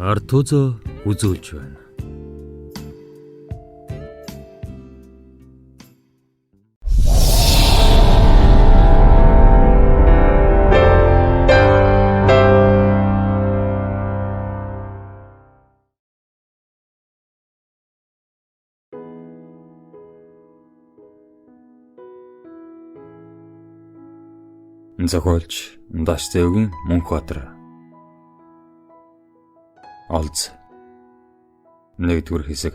Ард түзөө үзүүлж байна. Зохиолч Достоевгийн Мөнхбаатар. Олз. 1-р хэсэг.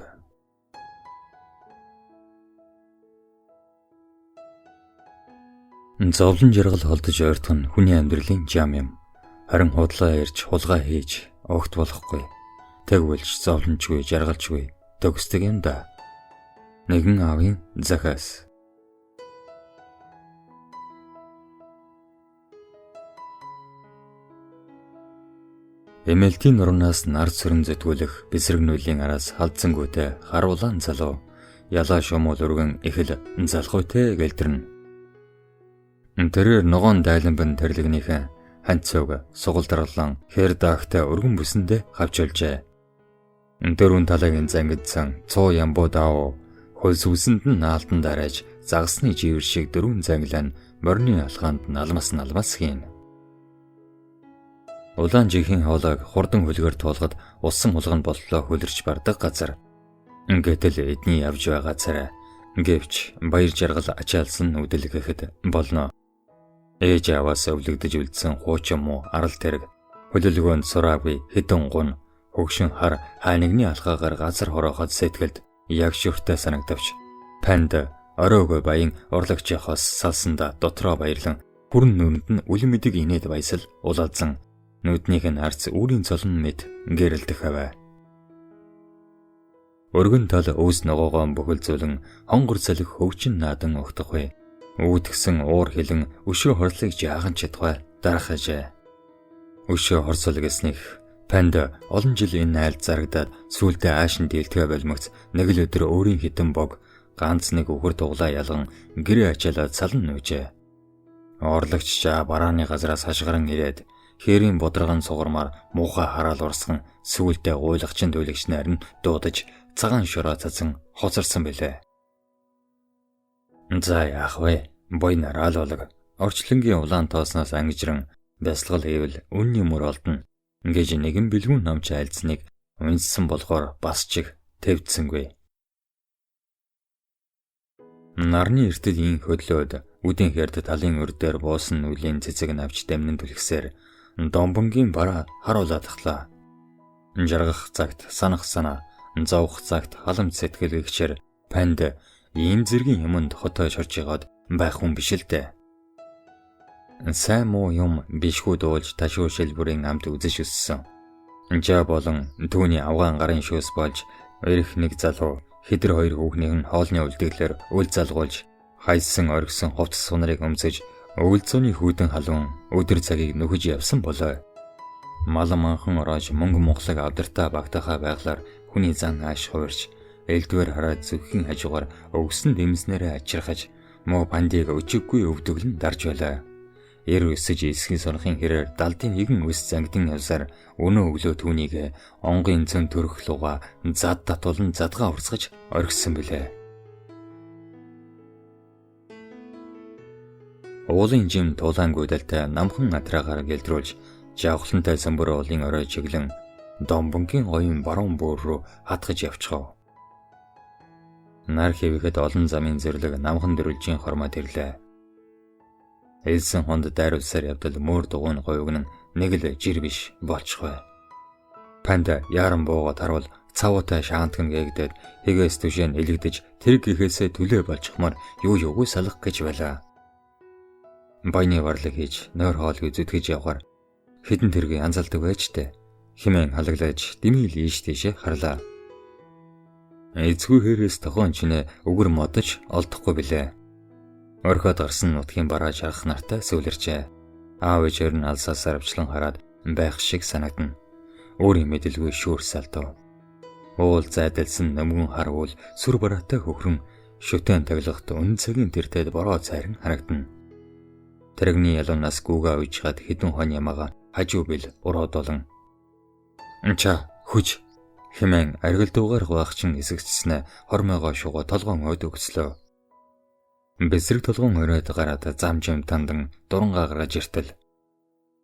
Зовлон жаргал холдож ойртох нь хүний амьдралын жам юм. Харин худлаа ярьж, хулгай хийж огт болохгүй. Тэгвэл зовлончгүй, жаргалжгүй төгсдөг юм да. Нэгэн аавын захиас. Эмэлтийн нурнаас нар сүрэн зэтгүүлэх бэсрэг нүлийн араас халдсангүйтэй харуулан залуу ялаа шумуул өргөн ихэл залхуйтэй гэлтэрнэ. Тэрээр ногоон дайланбан тэрлэгнийхэн ханцог сугалдарлан хэр даагтай өргөн бүсэндээ хавчулжээ. Дөрвөн талагын зангидсан 100 ямбуу даав хөлс үсэнд нь наалтан дарааж загасны живэр шиг дөрвөн занглаа морины алхаанд налмас хийн. Улаан жихийн хоолойг хурдан хөлгөр туулахад усан хулган боллоо хөлөрч бардаг газар. Гэтэл эдний явж байгаа царай гэвч баяр жаргал ачаалсан үдэл гэхэд болно. Ээж аваас өвлөгдөж үлдсэн хуучин муу арал тэрэг хөлөлгөөнд сураагүй хідэн гун хөгшин хар хайнагны алхаагаар газар хорооход сэтгэлд яг шүртэй санагдавч панд оройгоо баян урлагчийнхоос салсанда дотроо баярлан хүрэн нүрэнд нь үл мэдэг инээд баясал улаалзан нүднийх нь арц үүрийн цолон мэд гэрэлдэх аваа. Өргөн тал өөс ногоогоо бөхөлзүүлэн хонгор салхи хөвчин наадан огтох вэ. Үүдгсэн уур хилэн өшөө хорлыг жаахан чадхай дарахажээ. Өшөө хорсол гэснийх панд олон жил энэ айлд зарагдаад сүүлдээ аашин дийлдэгэ болмогц нэг л өдөр өөрийн хитэн бог ганц нэг өхөр дуглаа ялган гэрээ ачаалаад салан нүүжээ. Орлагч жаа барааны газраас хашгиран ирээд хэрийн бодрогон сугармаар муухай хараал урсган сүүлдээ гуйлагчин дүүлэгч нар нь дуудаж цагаан шороо цацсан хоцорсон билээ. За яах вэ? Бойнаар алуулаг. Орчлонгийн улаан тоосноос ангижран бясалгал хийвэл үнний мөр олдно. Ингэж нэгэн бэлгүүн намч айлцныг уньссан болохоор бас чиг твдсэнгүй. Нарны эртэд ин хөдлөөд үдийн хэрд талын өрдөр буусан нүлийн цэцэг навч дамнан түлхсээр домбонгийн бараа харуулаад тахлаа. Жаргах цагт санах санаа, зовх цагт халамж сэтгэл гихчээр панд ийм зэргийн юмд хотоо шорж ягаад байх хүн биш л дээ. Сайн муу юм бишгүй дуулж ташуу шилбүрийн амт үзэж өссөн. Жаа болон түүний авгаан гарын шүүс болж өрх нэг залуу хэдэр хоёр хүүхнийх нь хоолны үлдэглэр үл залгуулж хайсан оргисон хувцас сунарыг өмсөж өвөлцөөний хүүдэн халуун өдөр цагийг нөхөж явсан болоо. Мал манхан ороож мөнгө мухлаг авдартаа багтахаа байглаар хүний зан ааш хуурч элдвэр хараад зүгхийн хажуугаар өвсөн дэмснэрээ ачирхаж муу пандиг өчиггүй өвдөглөн дарж байлаа. Эр өсөж эсхийн сонхын хэрээр далдын нэгэн өс зангидын явсаар өнөө өглөө түүнийг онгийн цэн төрөх луга зад татуулан задгаа урсгаж оргисон билээ. Уулын жим тулаан гүйдэлтэй намхан атраагаар гэлдрүүлж жавхлантай самбар уулын орой чиглэн домбонгийн оюун баруун бүр руу хатгаж явчихав. Нар хэвэхэд олон замын зэрлэг намхан дөрвөлжийн хормоо тэрлээ. Элсэн хонд дайруулсаар явдал мөр дугуйн говьгн нэг л жир биш болчихвэ. Панда яран буугаад харвал цавуутай шаантган гээгдээд хэгээс түшэн элэгдэж тэр гэхээсээ төлөө болчихмаар юугүй салах гэж байлаа. Баяны варлаг хийж нойр хоолгүй зүтгэж явгаар хэдэн тэргүй анзалдаг байжтэй химэн халаглаж дэмийл ийш тийшээ харлаа. Эцгүй хэрээс тохон чинээ өгөр модож олдохгүй билээ. Орхиод гарсан нутгийн бараа жаргах нартай сүлэрчээ. Аав ээжээр нь алсаас авчлан хараад байх шиг санагдана. Өөрийн мэдэлгүй шүүр салдав. Уул зайдалсан нөмгөн харвал сүр бараатай хөхрөн шүтэн таглахт өн цагийн тэртэд бороо цайран харагдана. Тэрэгний ялуунаас гүүгээ уйчгаад хідэн хон ямаага хажуу бил урууд болон "Ча Хүч хэмээн аргил дуугаар гуайхчин эсэгчснэ хормойгоо шугаа толгоон ойд өгслөө. Бэсрэг толгоон оройд гараад зам жим тандан дурангаа гаргаж иртэл.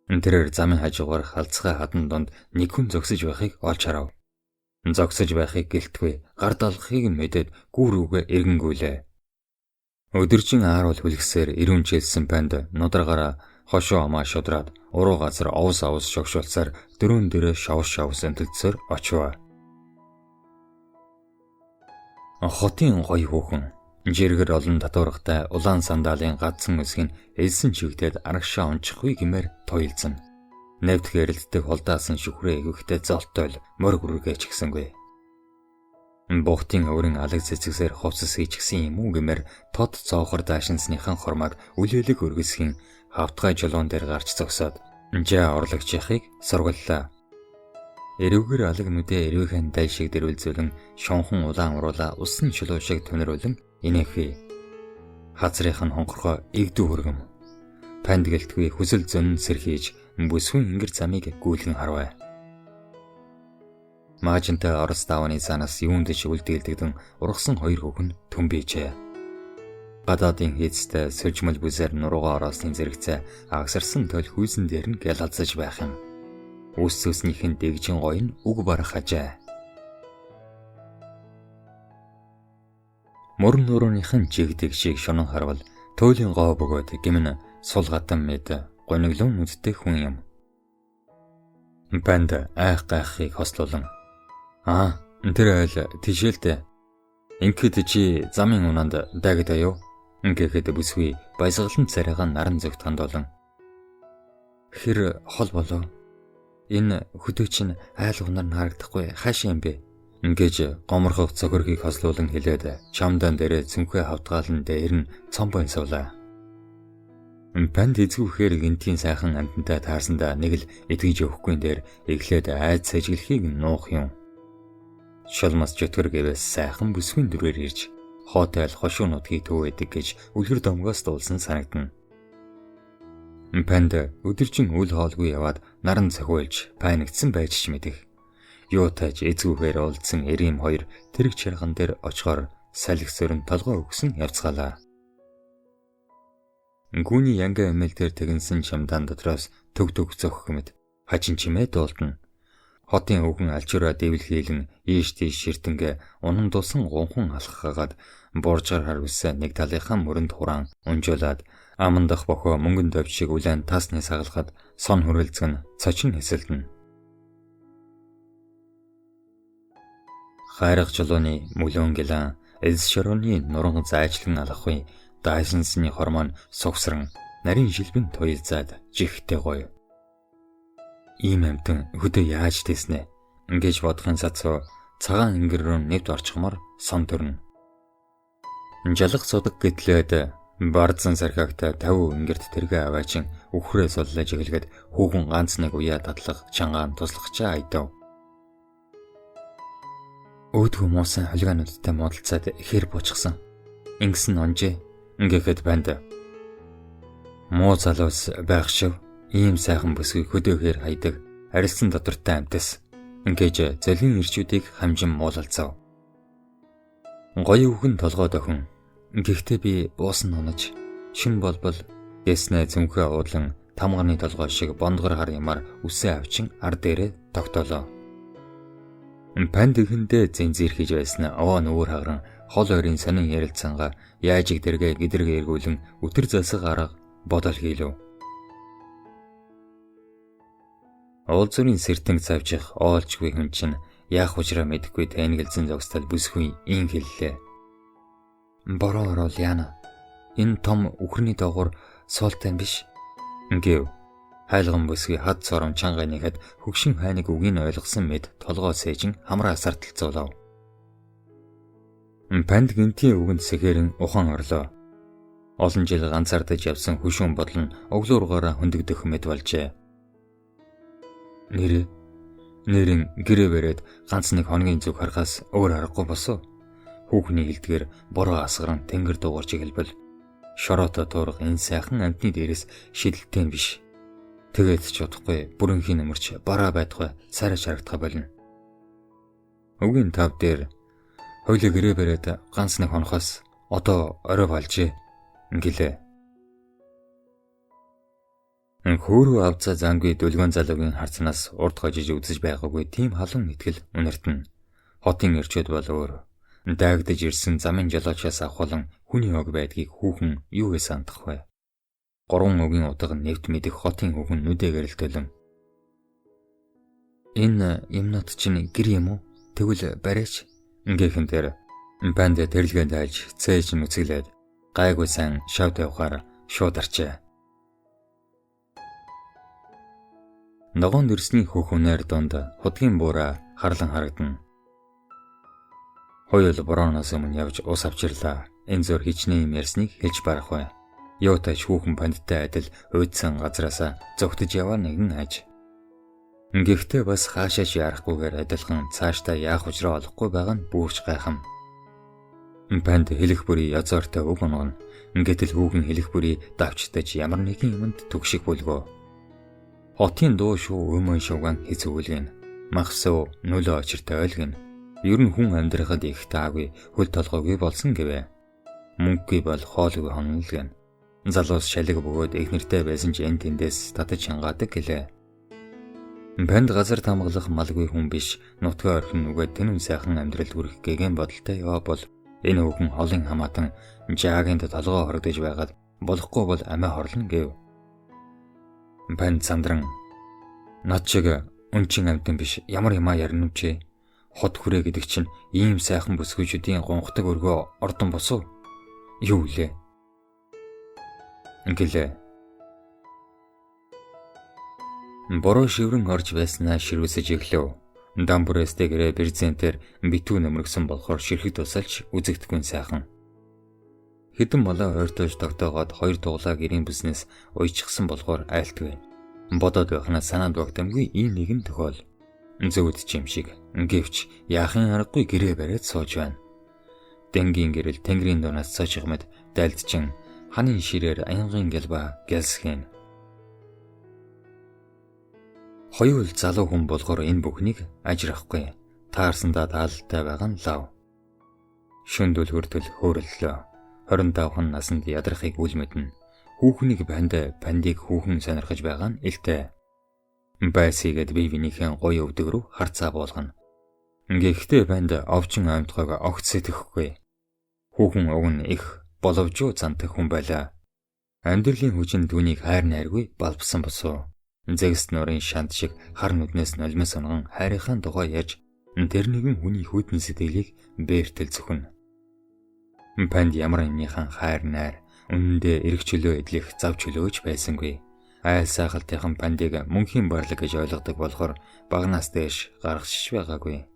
Тэрээр замын хажуугаар халцгай хадан донд нэг хүн зогсож байхыг олж харав. Зогсож байхыг гэлтгүй гар далахыг мэдээд гүүр үгээ эргэнгүүлээ. Өдөржин ааруул хүлгсээр ирүүн чилсэн панд нудрагаараа хошоо амаа шудраад уруу газар овс шогшуулсаар дөрөөн дөрөө шавс амтэлцээр очив. Хотын гоё хүүхэн жиргэр олон татваргатай улаан сандаалын гадсан үсгийг элсэн чивгдээд арагшаа унчихгүй гэмээр тойлцсон. Нэвт хэрэлддэг холдаасан шүхрээ эгвэхтэй золтой л морь гүргээ ч гисэнгүй. Бухтын өөрийн алаг цэцгсээр хувцас хийчихсэн юм уу гэмээр тод цоохор даашинсныхан хормаг үлээлэг өргөсгийн хавтгай жолоон дээр гарч зогсоод жаа орлогчийнхыг сургаллаа. Эрүүгэр алаг нүдэ эрүүхэн дай шиг дэрүүлзүүлэн шонхон улаан уруула усан чулуу шиг төнөрүүлэн инээхий. Хазрынх нь хонхорхоо игдүү хөргөм. Панд гэлтгүй хүсэл зөн сэрхийж бүсгүй ингэр замыг гүйлгэн харвай. Маажинтай орос давааны санаас юунд ч үлдээлдэгдэн ургасан хоёр хүүхэн төмбийжээ. Гадаадын хийцтэй сөлжмөл бүсээр нуруугаа ороосны зэрэгцээ агсарсан төл хүйсэн дээр нь гялалзаж байх юм. Үс зүснийхэн дэгжин гоё нь үг барах хажээ. Мөрөн нурууныхан жигдэг шиг шунан харвал туйлын гоо бөгөөд гимн сул гатан мэд гониглон нүдтэй хүн юм. Панд айх гайхыг хослуулан тэр айл тишэлтэй. Ингээд чи замын унанд дагдаг юу? Ингээд бүсгүй баясгалан царайгаа наран зөвт хандуулан. Хэр хол болоо. Энэ хөдөө чинь айл унаар харагдахгүй хаашаа юм бэ? Ингэж гоморхох цохиргийг хослуулан хэлээд чамдан дээрээ цүнхээ хавтгаалan дээр нь цомбон суулаа. Панд эзгүүхээр гинтийн сайхан амтантай таарсандаа нэг л эдгэж өгөхгүй дээр эглээд айд сэжиглэхийг нуух юм. Шалмас чөтгөр гэвээс сайхан бүсгүйн дүрээр ирж хоотойл хошуу нутгийг төвөөдөг гэж үлгэр домгоос дуулсан санагдана. Панд өдөржин үл хоолгүй яваад наран цохиулж панигдсан байж ч мэдэх. Юу тааж эзгүүхээр уулзсан эрэм хоёр тэрэг чарган дээр очихоор салхисөрн толгой өгсөн явцгаалаа. Гүний янга эмэлтэр тэгнсэн чамдан дотроос төг зөх хэмэд хажин чимээ дуулдана. Хотын өвгөн алчураа дэвлхийлэн ийш тийш ширтэнгэ унан дуусан гонхон алхахаад боржгар хар үсэ нэг талынхаа мөрөнд хураан унжуулаад амандах бохоо мөнгөн товч шиг үлэн тасны сагалахад сон хүрэлцгэн цочин хэсэлдэн. Хайрах жолооны мөлөн гэлэн элс шорооны нуран зайчлан алахгүй дайсансны хормон сугсран нарийн шилбэн туйлзаад жихтэй гоё. Ийм амтан хөдөө яаж тэснэ? Ингэж бодохын сацуу цагаан ингэр рүү нэвд орчихмор сон төрнө. Жалах судаг гэтлээд бардсан сархагта 50 ингэрт тэргээ аваачин үхрээ суллаж эхлэхэд хүүхэн ганц нэг уяа татлах чангаан туслахчаа айдав. Өөдгөө муусан холигаануудтай модалцаад хэр буучсан. Ингэсэн онжээ. Ингээд банд. Муу залуус байх шив. Ийм сайхан бүсгүй хөдөөхээр хайдаг. Арилсан додортой амтас. Ингээд зөлийн ирчүүдийг хамжин муулалцав. Гоё үхэн толгой дохин. Гэхдээ би буусан унаж шин болбол яснаа цүнхээ уудлан тамганы толгой шиг бондгор хар ямаар үсээ авчин ар дээрээ тогтоолоо. Панд ихэндээ зэнзир хийж байсан овоо нүүр хагран хол ойрын сонин ярилцсангаа яажиг дэргээ гидэргээ эргүүлэн өтөр засаг арга бодол хийлв. Олзурын сэртэнг цавчих оолчгүй хүн чинь яах учраа мэдэхгүй тэнгэлзэн зогсдол бүсгүй ин хэллээ. Бороо орол яана. Энэ том үхрний доогуур суултан биш. Гэв. Хайлган бүсгүй хад сором чанганыхад хөгшин хайныг үгийг ойлгосон мэд толгоо сээжин хамраа сарталцуулав. Панд гинтийн үгэнд сэхэрэн ухаан орлоо. Олон жил ганцаардаж явсан хөшүүн бодол нь өглөөргөөрөө хөндөгдөх мэд болжээ. Нэрэн гэрээ бариад ганц нэг хоногийн зүг харахаас өөр аргагүй босоо. Хүүхний хилдгэр бороо асгаран тэнгэр дуугарч эхэлбэл шороото туурах энэ сайхан амтны дээрээс шидэлтэй биш. Тэгээд ч удахгүй бүрэнхийн нэмэрч бараа байдгүй царай шарагдах болно. Өгийн тав дээр хоёулаа гэрээ бариад ганц нэг хонохоос одоо орой болжээ гэлээ. Хөөрөө авцаа зангүй дүлгөөн залуугийн харцнаас урд хожиж үзэж байгаагүй тийм халуун итгэл үнэртэн. Хотын эрчүүд бол өөр. Даагдаж ирсэн замын жолоочоос авахлан хүний ог байдгийг хүүхэн юугээс андах вэ? 3 өгийн утга нэвт мэдэх хотын хүүхэн нүдэ гэрэлтэлэн. Энэ юмнууд чинь гэр юм уу? Тэгвэл барайч ингээхэн дээр банд тэрэлгээ дайж цээж нүцгэлээд гайгүй сайн шав тавихаар шууд арчээ. Ногоон дэрсний хөхөнээр донд худгийн буура харлан харагдана. Хоёул борооноос өмнө явж ус авчирлаа. Энэ зөөр хичнээн юм ярьсныг хэлж барах бай. Юутай ч хүүхэн бандтай адил уйдсан газраасаа зогтож яваа нэгэн аж. Гэхдээ бас хаашаач ярахгүйгээр адилхан цаашдаа яах учраа олохгүй байгаа нь бүрч гайхам. Банд хэлэх бүрий язоортой үг онгоно. Ингээд л хүүхэн хэлэх бүрий давчтаж ямар нэгэн юмд төгших бүлгөө. Хотын дуу шүү өмөн шуган хэцүүлгэн. Махсуу нүлөө очиртой ойлгэн. Ер нь хүн амьдрахад их таагүй хөл толгойгүй болсон гэвэ. Мөнгөгүй бол хоолгүй хонолгэн. Залуус шалиг бөгөөд их нэртэй байсан ч энэ тэндээс татаж хангаадаг гэлээ. Банд газар тамгалах малгүй хүн биш, нутгаа орхин нүгээд тэнэн сайхан амьдрал хүрэх гэгэн бодолтой яваа бол энэ хүүхэн холын хамаатан жаагинд толгоо хорогдож байгаад болохгүй бол амиа хорлно гэв. Банд сандран над шиг өнчин амтан биш ямар юмаа ярина вэ? Хот хүрээ гэдэг чинь ийм сайхан бүсгүйчүүдийн гонхдаг өргөө ордон босов. Юу лээ? Ингэлээ. Бороо шиврэн орж байснаа ширвэсэж иглэв. Дамбурэстэй гэрээ брезентээр битүү нөмрөгсөн болохоор ширхэг тусалж үзэгдэхгүй сайхан. Хэдэн молоо ойртож тогтоогоод хоёр дуглаа гэрийн бүснээс уйчихсан болохоор айлтгүй. Бодоод байхнаас санаанд багтамгүй ийм нэгэн тохиол. Зөвд ч юм шиг. Гэвч яахын аргагүй гэрээ бариад сууж байна. Дэнгийн гэрэл тэнгэрийн дуунаас цочих мэд дайлдчин ханын ширээр аянгийн гэлба гялсхийн. Хоёул залуу хүн болохоор энэ бүхнийг ажрахгүй. Таарсандаа таалалтай байгаа нь лав. Шүндүл хүртэл хөөрөллөө. 25хан наснд ядрахыг үл мэднэ. Хүүхнийг бандыг хүүхэн сонирхож байгаа нь илтэй. Байсигээд бие биенийхэн гоё өвдөг рүү харцаа буулгана. Гэхдээ банд овчин аймтгайг огт сэтгэхгүй. Хүүхэн уг нь их боловжуу зантах хүн байлаа. Амьдралын хүчин түүнийг хайр найргүй балбсан босоо. Зэгс нурын шанд шиг хар нүднээс нулимс онгон хайрынхаа тухай ярьж тэр нэгэн хүний хүйтэн сэтгэлийг бээртэл зөвхөн. Банд ямар нэгнийхэн хайр найр үнэндээ эрг чөлөө эдлэх зав чөлөөж байсангүй. Айл сайхалтынхан бандыг мөнхийн барлаг гэж ойлгодог болохоор багнаас дээш гаргашиж байгаагүй.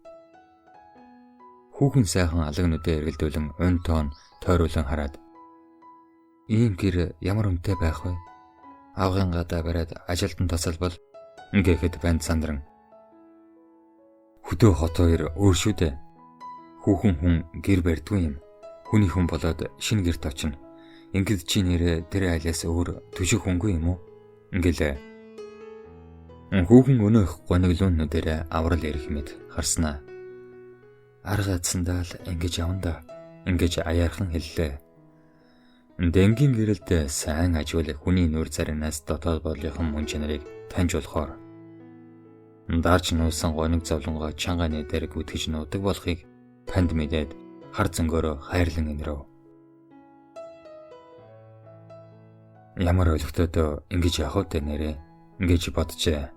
Хүүхэн сайхан алаг нүдэ эргэлдүүлэн өн тоон тойруулан хараад ийм гэр ямар өмтэй байх вэ? Авгын гадаа бариад ажилтан тасалбал ингээд банд сандран. Хөдөө хот хоёр өөр шүү дээ. Хүүхэн хүн гэр барьдгүй юм. Хүний хүн болоод шинэ гэрт очино. Ингээд чи нэрээ тэр айлаас өөр төшөх хүнгүй юм уу? Ингээл. Хүүхэн өнөөх гониглуун нүдэрэ аврал ирэх мэд харснаа. Арга цандаа л ингэж явна да. Ингэж аяархан хэллээ. Дэнгийн гэрэлд сайн ажил хүний нүур царинаас дотоод бодлынхан мөн чанарыг таньж болохоор дарж нуусан гониг зовлонгоо чангааны дээр гүтгэж нуудаг болохыг панд мэдээд хар зөнгөөрөө хайрлан инэрв. Ямар өлегтөд ингэж явах вэ нэрээ ингэж боджээ.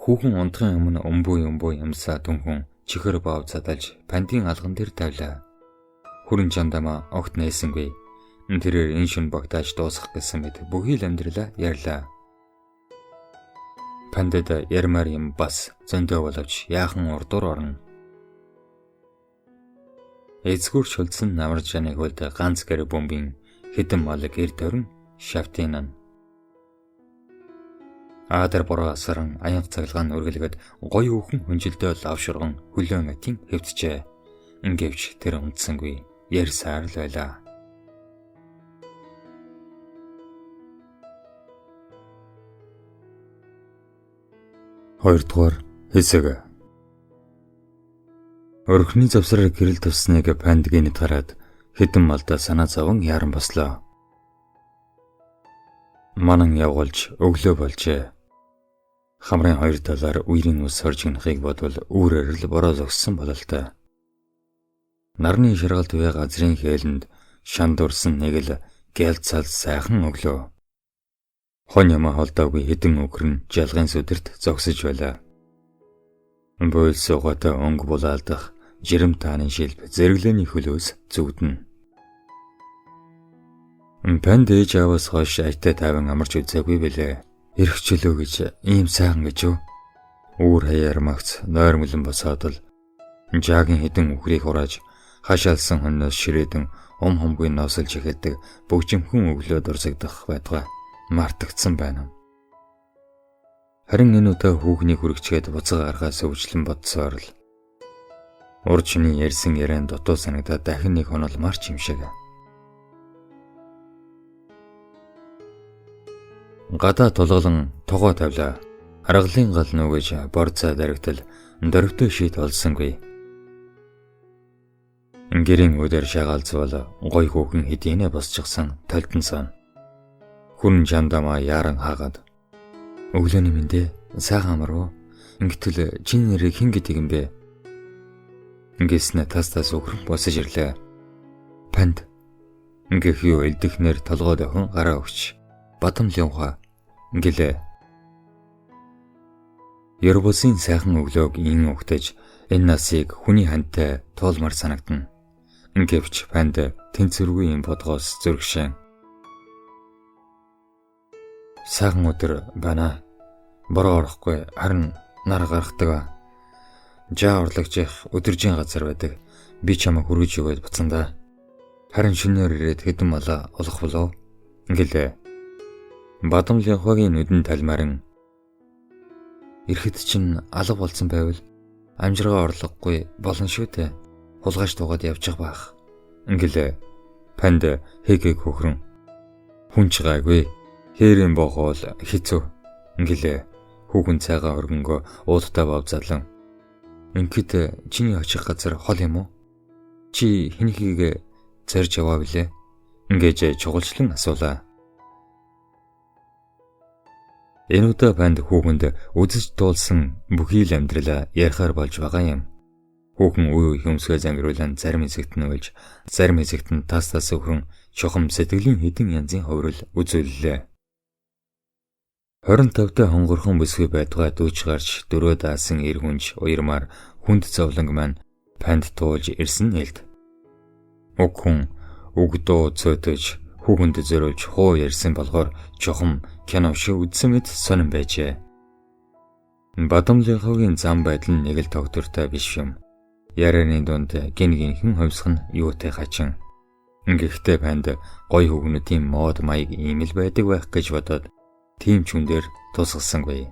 Хүүхэн унтахын өмнө өмбөө юмсаа дүнхэн чихэр бав задалж пандын алган дээр тавилаа. Хүрэн чандамаа огт нээсэнгүй. Тэрээр энэ шин багтааж дуусгах гэсэн мэт бүхий л амьдралаа ярьлаа. Пандад ярмаар юм бас зөндөө боловч яахан урдуур орно. Эцгүүр шулцсан намар жаныг хөлд ганц гэр бөмбийн хэдэн мал гэр төрн шавтинан. Аадар бороо асаран аянга цаглагаан үргэлгээд гоё хүүхэн хүнжилдөө лавширган хөлөөн атин хэвтжээ. Ингээвч тэр унтсангүй ярьсаар л байлаа. Хоёрдугаар хэсэг. Өрхний завсраар гэрэл тусныг панд гинэд гараад хэдэн малдаа санаа зовон яран бослоо. Манан явуулж өглөө болжээ. Хамрын хоёр талаар үерийн ус хоржигнохыг бодвол үүрээр л бороо зогссон бололтой. Нарны шаргалт вэ газрын хээлэнд шанд урсан нэг л гялцал сайхан өглөө. Хон ямаа холдоогүй хэдэн өкрөн жалгын сүдэрт зогсож байлаа. Бойл суугатай өнгө булаалдах жирэм тааны шилб зэрэглэний хөлөөс зүгдэнэ. Панд ээж аваас хойш айтай тайван амарч үзээгүй бэлээ. Ирэх чөлөө гэж ийм сайхан гэж юу? Үүр хаяар магц нойрмөлн босоод л жаагийн хэдэн үхрийг хурааж хашаалсан хонноос ширээдэн хумгүй ноосолж эхэлдэг бөгжимхэн өглөө дурсагдах байтугай мартагдсан байна. Харин энэ удаа хүүхний хүрэгчгээд буцаа гаргаа сөвжлэн бодсоор л урчны ярьсан яриан дутуу санагдаад дахин нэг хонол марч юм шиг. Гадаа тулгалан тогоо тавлаа. Аргалын гал нүгэж борцоо даригтал дөрөвтөө шийд олсонгүй. Гэрийн өдөр шагаалцвал гой хүүхэн хэдийнэ босчихсан толтон сан. Хүн жандамаа яран хаагаад өглөөний мэндэ сайхан амаруу. Ингэтэл чин нэрийг хэн гэдэг юм бэ? Ингэснэ тастас өгрөн босож ирлээ. Панд ингэх юу элдэхнэр толгой дохин гараа өгч Батамлын ухаа гэлээ. Ербосын сайхан өглөөг ин өгтөж энэ насыг хүний хантай тоолмар санагдана. Ингэвч панд тэнцвэргүй юм бодгоос зөргшэн. Сайхан өдөр байна. Бороо орохгүй харин нар гаргадаг. Жаа урлагжих өдөржийн газар байдаг. Би чамайг хүргэж өгөөд буцандаа. Харин шөнөөр ирээд хэдэн малаа олох болов? Ингэлээ. Батамлын хогийн нүдэн талмааран ирэхэд чинь алга болсон байвал амжиргаа орлохгүй болно шүү дээ. Хулгайч тугаад явчих байх. Ингэлээ. Панд хэгийг хөхрөн. Хүнч гайгүй. Хээрийн бохол хизүү. Ингэлээ. Хүүхэн цайгаа өргөнгөө уудтай бовзаалан. Ингээд чиний очих газар хол юм уу? Чи хинхийг зорж яваа билээ? Ингэж чугалчлан асуулаа. Энэ удаа панд хүүхэнд үзэж дуулсан бүхий л амьдралаа ярихаар болж байгаа юм. Хүүхэн үе хөмсгөө зангируулан зарим хэсэгт нь уйлж, зарим хэсэгт нь тас өхрөн чухам сэтгэлийн хэдэн янзын хувирал үзүүллээ. 25-та хонгорхон бүсгүй байтугай дүүч гарч дөрөө даасан эр хүнж уярмаар хүнд зовлонг маань панд туулж ирсэн нэлд. Уг хүн өгдөө цөөтөж хүүхэнд зөрүүлж хуу ярьсан болохоор чухам кино шиг үзсэн мэт сонирн байжээ. Батамлын хогийн зам байдал нь нэг л тогтвортой биш юм. Ярианы дунд гин гинхэн хөвсөх нь юутай хачин. Гэхдээ панд гой хүүгнүүдийн мод маяг ийм л байдаг байх гэж бодоод тийм ч хүн дээр тусгасангүй.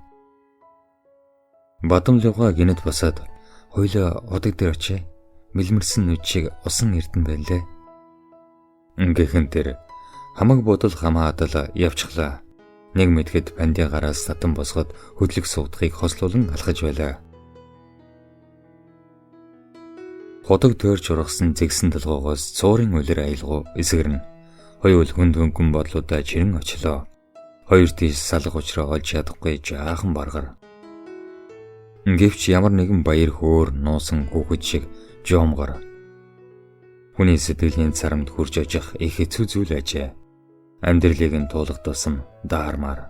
Батамлынхаа гинэд босоод хойлоо одог дээр очие. Мэлмэрсэн нүд шиг усан эрдэн байлээ. Ингээхэн тэр хамаг бодол хамаадал явчихлаа. Нэг мэдхэд пандын гараас татан босгоод хөдлөг суудахыг хослуулан алхаж байлаа. Ходог төрж ургасан зэгсэн толгоогоос цуурын үлэр аялгуу эсгэрнэ. Хоёул хүнд хөнгөн бодлуудаа чирэн очлоо. Хоёр тийш салга учраа олж чадахгүй жаахан баргар. Гэвч ямар нэгэн баяр хөөр нуусан хүүхэд шиг жоомгор. Хүний сэтгэлийн царамд хурж очих их хэцүү зүйл ажээ. Амьдралыг нь туулах тусам даармаар.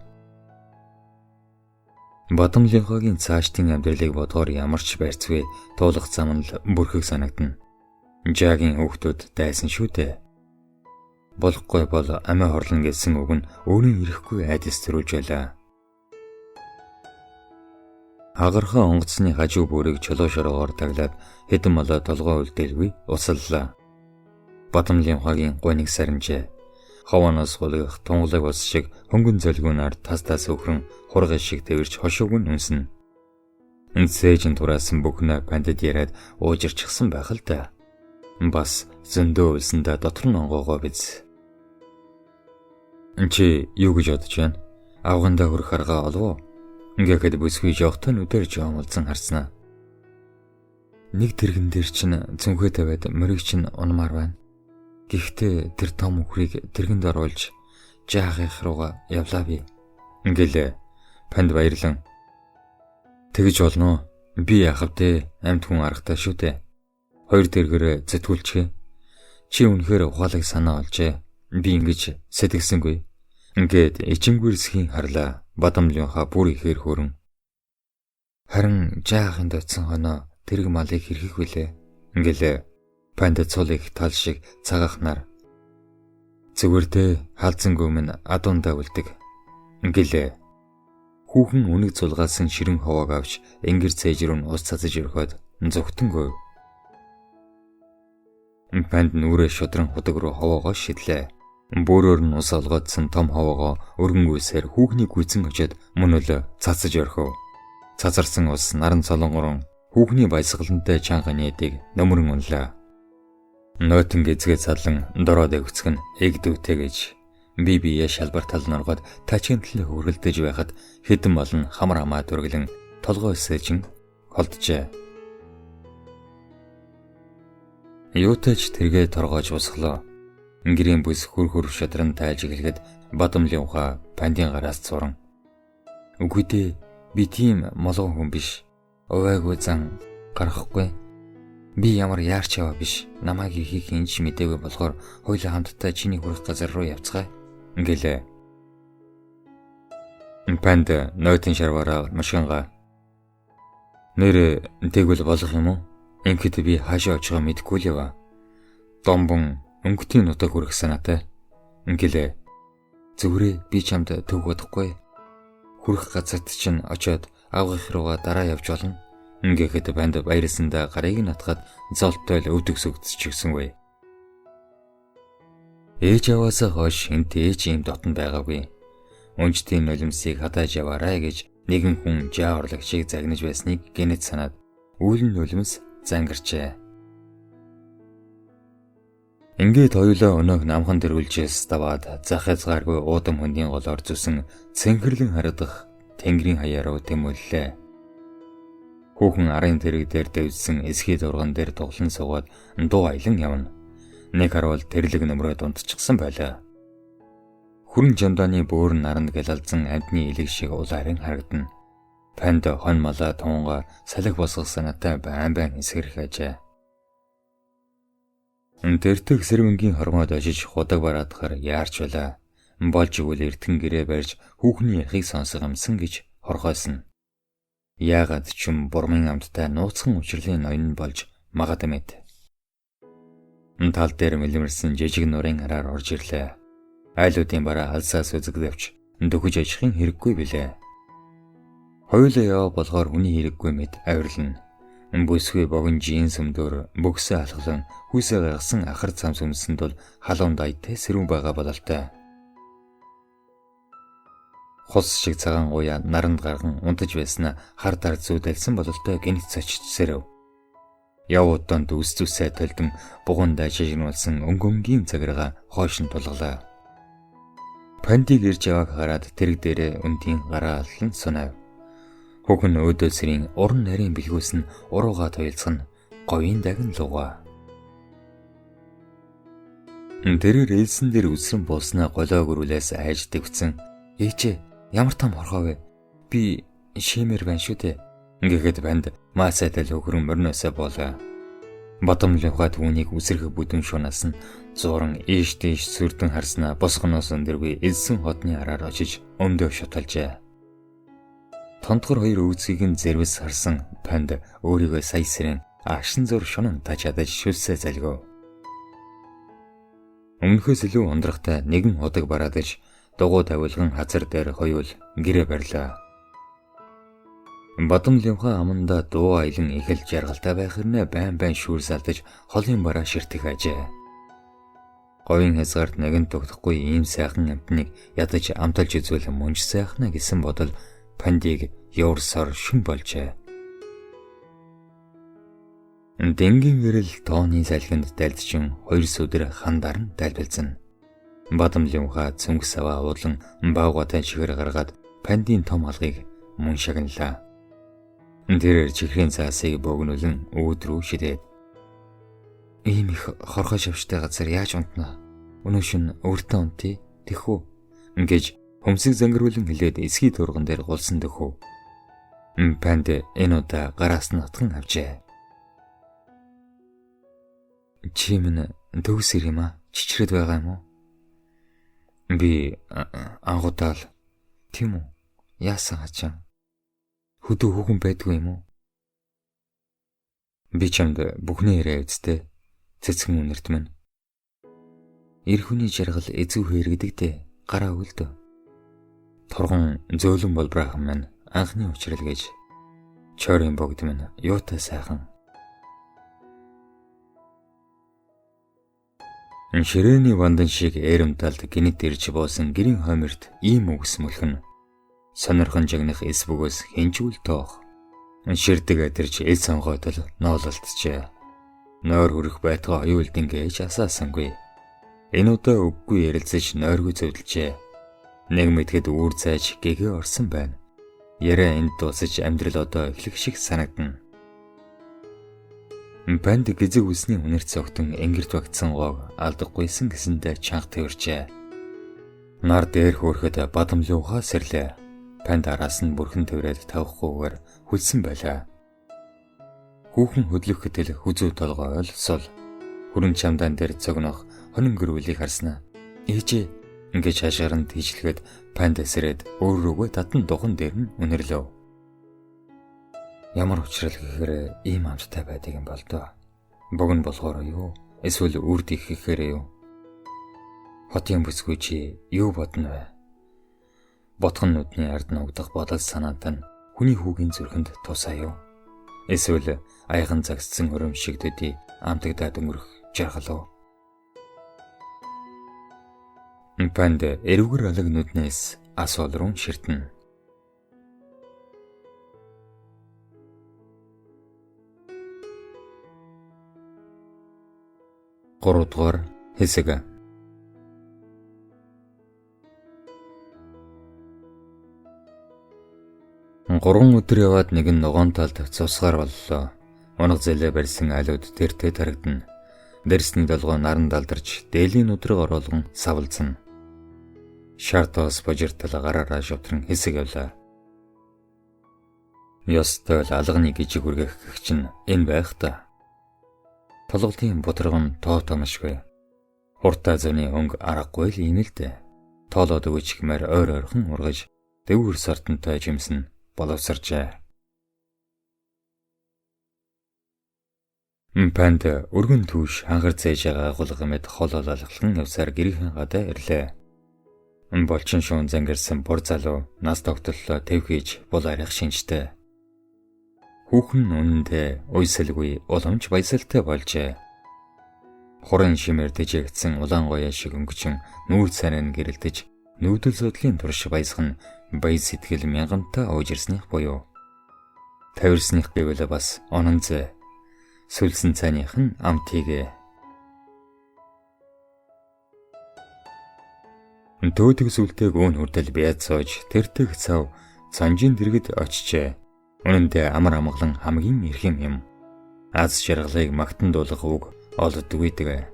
Батамлын хогийн цаашдын амьдралыг бодгоор ямар ч байрцгүй туулах зам нь л бүрхэг санагдана. Жаагийн хүүхдүүд дайсан шүү дээ. Болохгүй бол амиа хорлон гэсэн үг нь өөрийн ирэхгүй айдас төрүүлж байлаа. Агархан онгоцны хажуу бүрийг чулуу шоргоор таглаад хэдэн малаа толгой үлдээлгүй усаллаа. Батамлын хогийн гониг сарнжээ. Хаваанаас гулгах тунгалаг бас шиг хөнгөн зөлгүүнээр тас өхрөн хургай шиг тэрч хошууг нь үнснэ. Энцээжин тураасан бүхнээ пандад яриад уужирчихсан байх л да. Бас зөндөө үлсэндээ дотор нь онгоогоо биз. Чи юу гэж бодож байна? Авгандаа хөрөх арга олов уу? Ингээд бүсгүй жоохтой нүдээр жоомлцсан харснаа. нэг тэрэгэн дээр чинь цүнхээ тавиад мөрийг чинь унмаар байна. Гэхдээ тэр том үхрийг тэргэнд оруулж жаагийнх руугаа явлаа би. Ингээл панд баярлан. Тэгж болно. Би яах вэ? Амьд хүн аргатай шүү дээ. Хоёр дэргээр зэтгүүлчихээ. Чи үнэхээр ухаалаг санаа олжээ. Би ингэж сэтгэсэнгүй. Ингээд ичингүрсхийн харлаа. Бадамлынхаа бүр ихээр хөрөн. Харин жаагын доцсон хоноо тэрэг малыг хэрхэх вүлээ. Ингээл панда цулыг тал шиг цагаахнаар зүгээрдээ хаалцангүй минь адуундаа үлдэг. Ингээл хүүхэн үнэг зулгаалсан ширэн ховоог авч энгэр цээж рүү ус цацаж өрхөд зүгтэнгүй. Панд нүрээ шудран худаг руу ховоогоо шидлээ. Бөөрөөр нь ус олгоодсон том ховоогоо өргөнгүйсээр хүүхний гүйцэн очиод мөнөөлө цацаж өрхөв. Цацарсан ус наран цолонгорон хүүхний баясгалантай чанга нээдэг нөмрөн унлаа. Нойтон гэзгээ цалан дороод өвцгөн эгдүүтэй гэж бие шалбар тал норгоод тачигтлээ хөргөлдөж байхад хэдэн болон хамар хамаа дүргэлэн толгой өсөжин холджээ. Юутаж тэргээ торгоож усглоо. Гэрийн бүс хөр шадран тайлж эхлэхэд Бадамлын ухаа пандын гараас зуран. Үгүй дээ, би тийм молгон хүн биш. Увайгүй зан гарахгүй. Би ямар яарч яваа биш. Намайг хийх инж мэдээгүй болохоор хоёулаа хамтдаа чиний хүрэх газар руу явцгаая. Ингээл панд нойтон шарвараа машингаа. Нэр тэгвэл болох юм уу? Ингээд би хаашаа очихоо мэдэхгүй л яваа. Домбон өнгөтийн нутаг хүрэх санаатай. Ингээл зүгрээ би чамд төг бодохгүй. Хүрэх газарт чинь очиод авгах руугаа дараа явж болно. Ингээд панд баярлсандаа гарыг натгаад золтой л өвдөгсөгдчихсэнгүй. Ээж аваасаа хойш энт ээж юм дотн байгаагүй. Өнжтийн нулимсыг хатааж яваарай гэж нэгэн хүн жаа орлагчийг загнаж байсныг гэнэт санаад үүлэн нулимс зангарчээ. Ингээд хоёулаа өнөөх намхан дэрвэлжээс даваад зах хязгааргүй уудам хөндийн голоор зүсэн цэнхэрлэн харагдах тэнгэрийн хаяа руу тэмүүллээ. Хүүхэн арын тэрэг дээр дэвжсэн эсхий дурган дээр дуглан суугаад дуу аялан явна. Нэг харуул тэрлэг нөмрөө дундчихсан байлаа. Хүрэн жамдааны бөөр наранд гэлалзан амьтны илэг шиг улаарин харагдана. Панд хон малаа туунгаа салхи босгох санаатай байн эсгэрэх ажээ. Тэртэг сэрвэнгийн хормоод очиж худаг бараадахаар яарч байлаа. Болж игэл эртхэн гэрээ барьж хүүхний ярихыг сонсох юмсан гэж хорхойсон. Яагаад ч юм бурмын амттай нууцхан учрлын ноён болж магадгүй мэт. Тал дээр мэлмэрсэн жижиг нурын хараар орж ирлээ. Айлуудын бараа алсаас үзэгдэвч дөхөж ажихын хэрэггүй билээ. Хоёулаа яа болохоор хүний хэрэггүй мэт авирлна. Бүсгүй богино жин сүмдөр бөксөө алхлан хүсээ гаргасан ахар цам сүмсэнд бол халуун дайтай сэрүүн байгаа бололтой. Хус шиг цагаан гуяа наранд гарган унтаж байснаа хар дар зүүдэлсэн бололтой гинт цочд сэрэв. Явууданд үс зүсээ толдон бугуун дайжигнуулсан өнгөнгийн цагиргаа хойш нь тулглаа. Пандиг ирж явааг хараад тэрэг дээрээ үндийн гараа аллан сунав. Хүүхэн өөдөө сэрийн уран нарийн бэлгүүс нь урууга тойлцгон говийн дагн лугаа. Тэр рэлсэн дээр үсрэн бууснаа голоо гөрүүлээс айж дэвцэн. Ээжээ ямар том хорхоо вэ? Би шимэр байна шүү дээ. Ингээд банд маасайтай л хөрөн мөрнөөсөө болоо. Бадамлын ухаа түүнийг үсрэх бүдүүн шунаас нь зуран ийш тийш сүрдэн харснаа босгоноос өндөргүй элсэн хотны араар очиж өмдөө шуталжээ. Тонтгор хоёр өвцгийг нь зэрвэс харсан панд өөрийгөө сая сэрэн агшин зур шунан таж адаж шүлсээ залгив. Өмнөхөөс илүү ундрахтай нэгэн худаг бараадаж дугуй тавилган хазар дээр хоёул гэрээ барьлаа. Бадамлын ухаа аманда дуу аялан эхэлж жаргалтай байх хэрнээ байн шүүрс алдаж холын бараа ширтэх ажээ. Говийн хязгаарт нэгэн тогтохгүй ийм сайхан амтныг ядаж амталж үзвэл мөнж сайхна гэсэн бодол пандиг яварсаар шүн болжээ. Дэнгийн гэрэл тооны салхинд дайлдчин хоёр сүдэр хандар нь дайлбалзана. Бадамлын ухаа цөнгөс аваа уулан баавгатай чихэр гаргаад пандийн том алгыг мөн шагналаа. Тэрээр чихрийн цаасыг богинуулан үүд рүү шидээд ийм их хорхоо шавштай газар яаж унтнаа? Өнөө шин өөртөө унтъя тэхүү гэж хөмсөг зангируулан хэлээд эсгий дурган дээр гулсан дөхөө. Панд энэ удаа гараас нь отхон авчээ. Чи минь төгсөр юм аа? Чичрээд байгаа юм уу? Би анхудаал. Тийм үү? Яасан хачаа? Хөдөө хүүхэн байдгүй юм уу? Би чамд бүхнээ яриа үсттэй. Цэцгэн үнэрт минь. Эр хүний жаргал эзүү хэрэгдэг дээ. Гараа үлдэ. Торгон зөөлөн болбраахан минь анхны учрал гэж. Чойрын богд минь юутай сайхан. Ширээний вандан шиг эремталд гинэт ирж боосон гэрийн хойморт ийм үгс мөлхөн. Сонирхон жагнах эс бөгөөс хинжүүл тоох. Ширдэг адирч эд сонгоотол ноололтжээ. Нойр хүрэх байтгаа оюулдин гэж асаасангүй. Энэ удаа үггүй ярилцаж нойргүй зөвлөжээ. Нэг мэдхэд үүр цайж гэгээ орсон байна. Яриа энд дуусаж амьдрал одоо эхлэх шиг санагдана. Панд гизэг үсний үнэр цогтон энгэрт багтсан гоог алдахгүйсэн гэсэндээ чанга тэрчээ. Нар дээр хөөрөхөд бадамлуугаа сэрлээ. Панд араас нь бүрхэн тэрээд тавихгүйгээр хүлсэн байлаа. Хүүхэн хөдлөх хөтөл хүзүү толгой олсол. Хүрэн чамдан дээр цогнох хонин гэрүүлийг харснаа. Ээжээ ингэж хашгиран тийжлэхэд панд эсрээд өөр рүүгээ татан духан дээр нь үнэрлөв. Ямар учрал гэхээр ийм амттай байдаг юм бол доо. Богн болохоор юу? Эсвэл үрд их гэхээр юу? Хотын бүсгүй чи юу бодно вэ? Ботхон нүдний ард ногдох бодол санаанд нь хүний хүүгийн зүрхэнд тусаа юу? Эсвэл аяхан загссан өрөм шигдэдий амтагдаад өнгөрөх жаргал уу? Панд эрүүгэр алаг нүднээс асуул руу ширтэн. 3 дугаар хэсэг. Гурван өдөр яваад нэг нь ногоон талд цусгаар боллоо. Унаг зэлээ барьсан алууд тэртээ тарагдана. Дэрсний долгоо наран далдарч дээлийн өдрөг оруулган савлцсан. Шартоос божиртал гараараа шавтран хэсэг явлаа. Ёстой л алганы гижиг үргэх гэх чинь энэ байх та. Толголтын бутарган тоотомшгүй. Хуртаа зөний өнгө аргагүй л юм л дээ. Тоолоод өгч гэмээр ойр ойрхон ургаж дэвгэр сартантай жимсэн боловсарчээ. Панд өргөн түүш хангар зээж байгаа агуулга мэд холол алхлан явсаар гэрийн гадаа ирлээ. Болчин шуун зангирсан бур залуу нас тогтлолоо тэвхийж бол арих шинжтэй. Хүүхэн үнэндээ уйсалгүй уламж баясалтай болжээ. Хорын шимээр тэжээгдсэн улаан гоёо шиг өнгөчөн нүүр царайн гэрэлдэж нүүдэл судлын турш баясган баян сэтгэл мянгантаа уужирсных буюу. Тавирсных гэвэл бас онон зэ. Сүлсэн цайных нь амтыгэ. Дөөдөг сүлтэйг өн хүртэл бяд сууж тэртэг цав цанжин дэргэд очижээ. Үнэндээ амар амгалан хамгийн эрхэм юм. Аз жаргалыг магтан дуулах үг олддгүйдэг.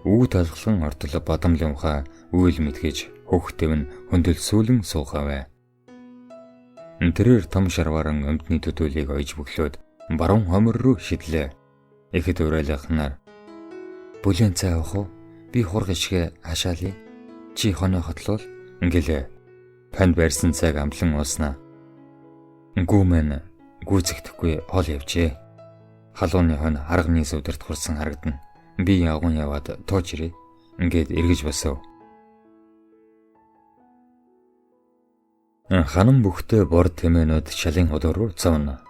Үг талхлан ортол бадамлын ухаа үйл мэдгэж хөхтэв нь хөндөл сүүлэн суухавэ. Тэрээр том шарваран өмдний төдөлийг ойж бөглөөд баруун хомор руу шидлээ. Ихэд уриалахнаар бүлээн цай авах уу? Би хург ишгэ хашаалъя. Чи хоноо хотлол ингэлээ. Панд барьсан цайг амтлан ууснаа. Гүмэн гүйцэгдэхгүй хол явжээ. Халууны хон харганы сүдэрт хурсан харагдана. Би явган яваад тууж ирээ. Ингээд эргэж босов. Ханам бүхтэй бор тэмээнүүд шалын худуур руу цавна.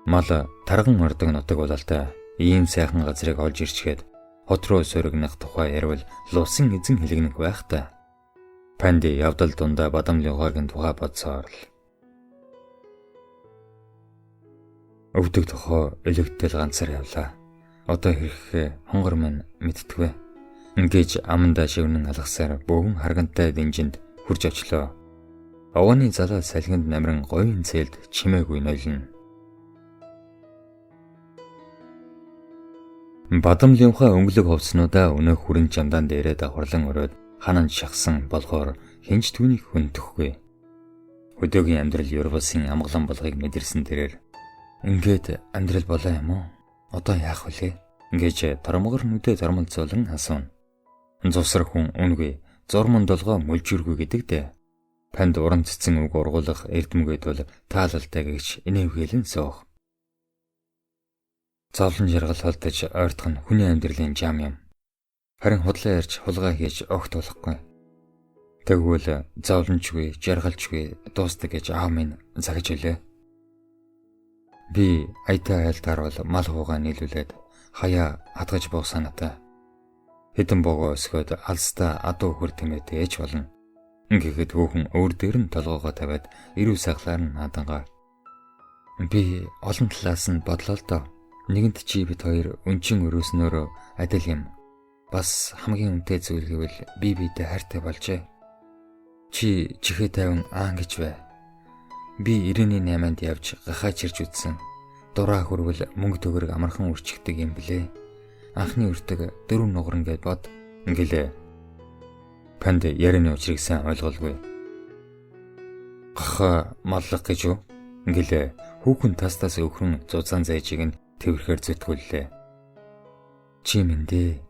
Мал тарган ордог нутаг бололтой ийм сайхан газрыг олж ирчгээд хот руу сөргөнөх тухай ярил луусан эзэн хэлгэнэх байх та. Панди явдал дундаа бадамлын ухаагийн тухай бодсоор л. Өвдөг тохоо элэгтэл ганцаар явлаа. Одоо хэрэг хонгор минь мэдтгвэ. Ингээд амандаа шивнэн алгасаар бөөгөн харгантай дэнжинд хурж очлоо. Овооны залуу салхинд намран говийн цээлд чимээгүй нойлно. Бадамлынхаа өнгөлөг хувцснуудаа өнөөх хүрэн чамдаан дээрээ давхарлан өрөөд хананд шахсан болохоор хинч түүнийг хөндөхгүй. Өдөөгийн амьдрал Европсын амгалан болгыг мэдэрсэн тэрээр ингээд амьдрал болоо юм уу? Одоо яах вүлээ? Гэж тормгор нүдэ тормолцоолон асууна. Зусар хүн үнгүй зурман долгоо мүлжүргүй гэдэг дээ. Панд уран цэцэн үг ургуулах эрдэмгээд бол таалалтай гэж инээвхэлэн суух. Зовлон жаргал холдож ойртох нь хүний амьдралын жам юм. Харин худлаа ярьж хулгай хийж огт болохгүй. Тэгвэл зовлончгүй, жаргалчгүй дуустдаг гэж аав минь загж ölээ. Би аятай айлтаар бол мал хуугаа нийлүүлээд хаяа хадгаж буух санаатай. Хэдэн богоо өсгөөд алстаа адуу хөр тэмээд ээж болно. Ингээд хөөхөн өөр дээр нь толгоогоо тавиад ирүү сахлаар нь надангаа. Би олон талаас нь бодлоо л доо. Нэгэнт чи бид хоёр өнчин өрөөснөөрөө адил юм. Бас хамгийн үнэтэй зүйл гэвэл би бидэд хайртай болжээ. Чи чихээ тавин аан гэж бай. Би 98-нд явж гахаач ирж үтсэн. Дураа хөрвөл мөнгө төгрөг амархан үрчигдэг юм блэ. Анхны өртөг 4 нугарн гэд бод ингэлээ. Панд ярианы учрыг сайн ойлголгүй. Гахаа маллах гэж юу? Ингэлээ. Хүүхэн тастаас өвхрөн зузаан зайжиг нь тэрхээр зүтгүүллээ. Чи минь дээ.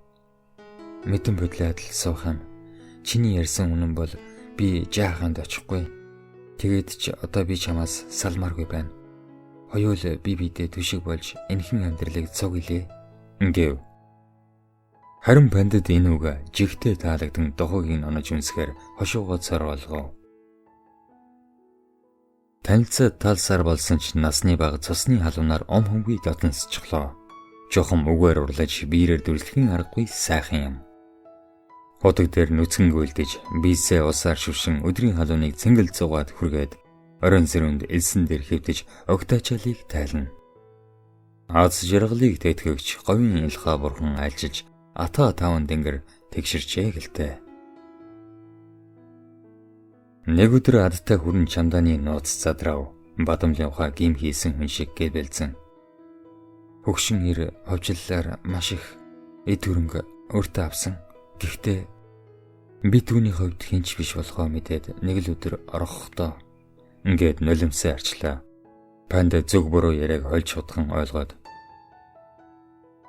Мэдэн бодлоо адил суух юм. Чиний ярьсан үнэн бол би жааханд очихгүй. Тэгээд ч одоо би чамаас салмааргүй байна. Хоёул би бидээ түшиг болж энэхэн амьдралыг цуглээ. Ингээв. Харин пандад энэ үг жигтэй таалагдсан дохогийг онож үнсгээр хошуугоо цор болгов. Танилцаад талсаар болсон ч насны бага цусны халуунаар ом хөнгөй дотносчихлоо. Жохон үгээр урлаж биерээр дүрлэхэн аргагүй сайхан юм. Ходог дээр нүцгэн гүйлдэж бийсээ усаар шүвшин өдрийн халууныг цэнгэл зугаад хүргээд оройн сэрүүнд элсэн дээр хэвдэж огтаачаалыг тайлна. Аз жаргалыг тэтгэгч говийн илхаа бурхан альчиж ата таван дэнгэр тэгширчээ гэлтэй. Нэг өдөр адтай хүрэн чамдааны нууц задрав. Бадамлынхаа гим хийсэн хүн шиг гэлбэлзэн. Хөгшин ир ховжиллаар маш их эд хөрөнгө өөртөө авсан. Гэхдээ би түүний хувьд хинч биш болохоо мэдээд нэг л өдөр орохдоо ингээд нулимсаа арчлаа. Панд зөв буруу яриаг хольж хутхан ойлгоод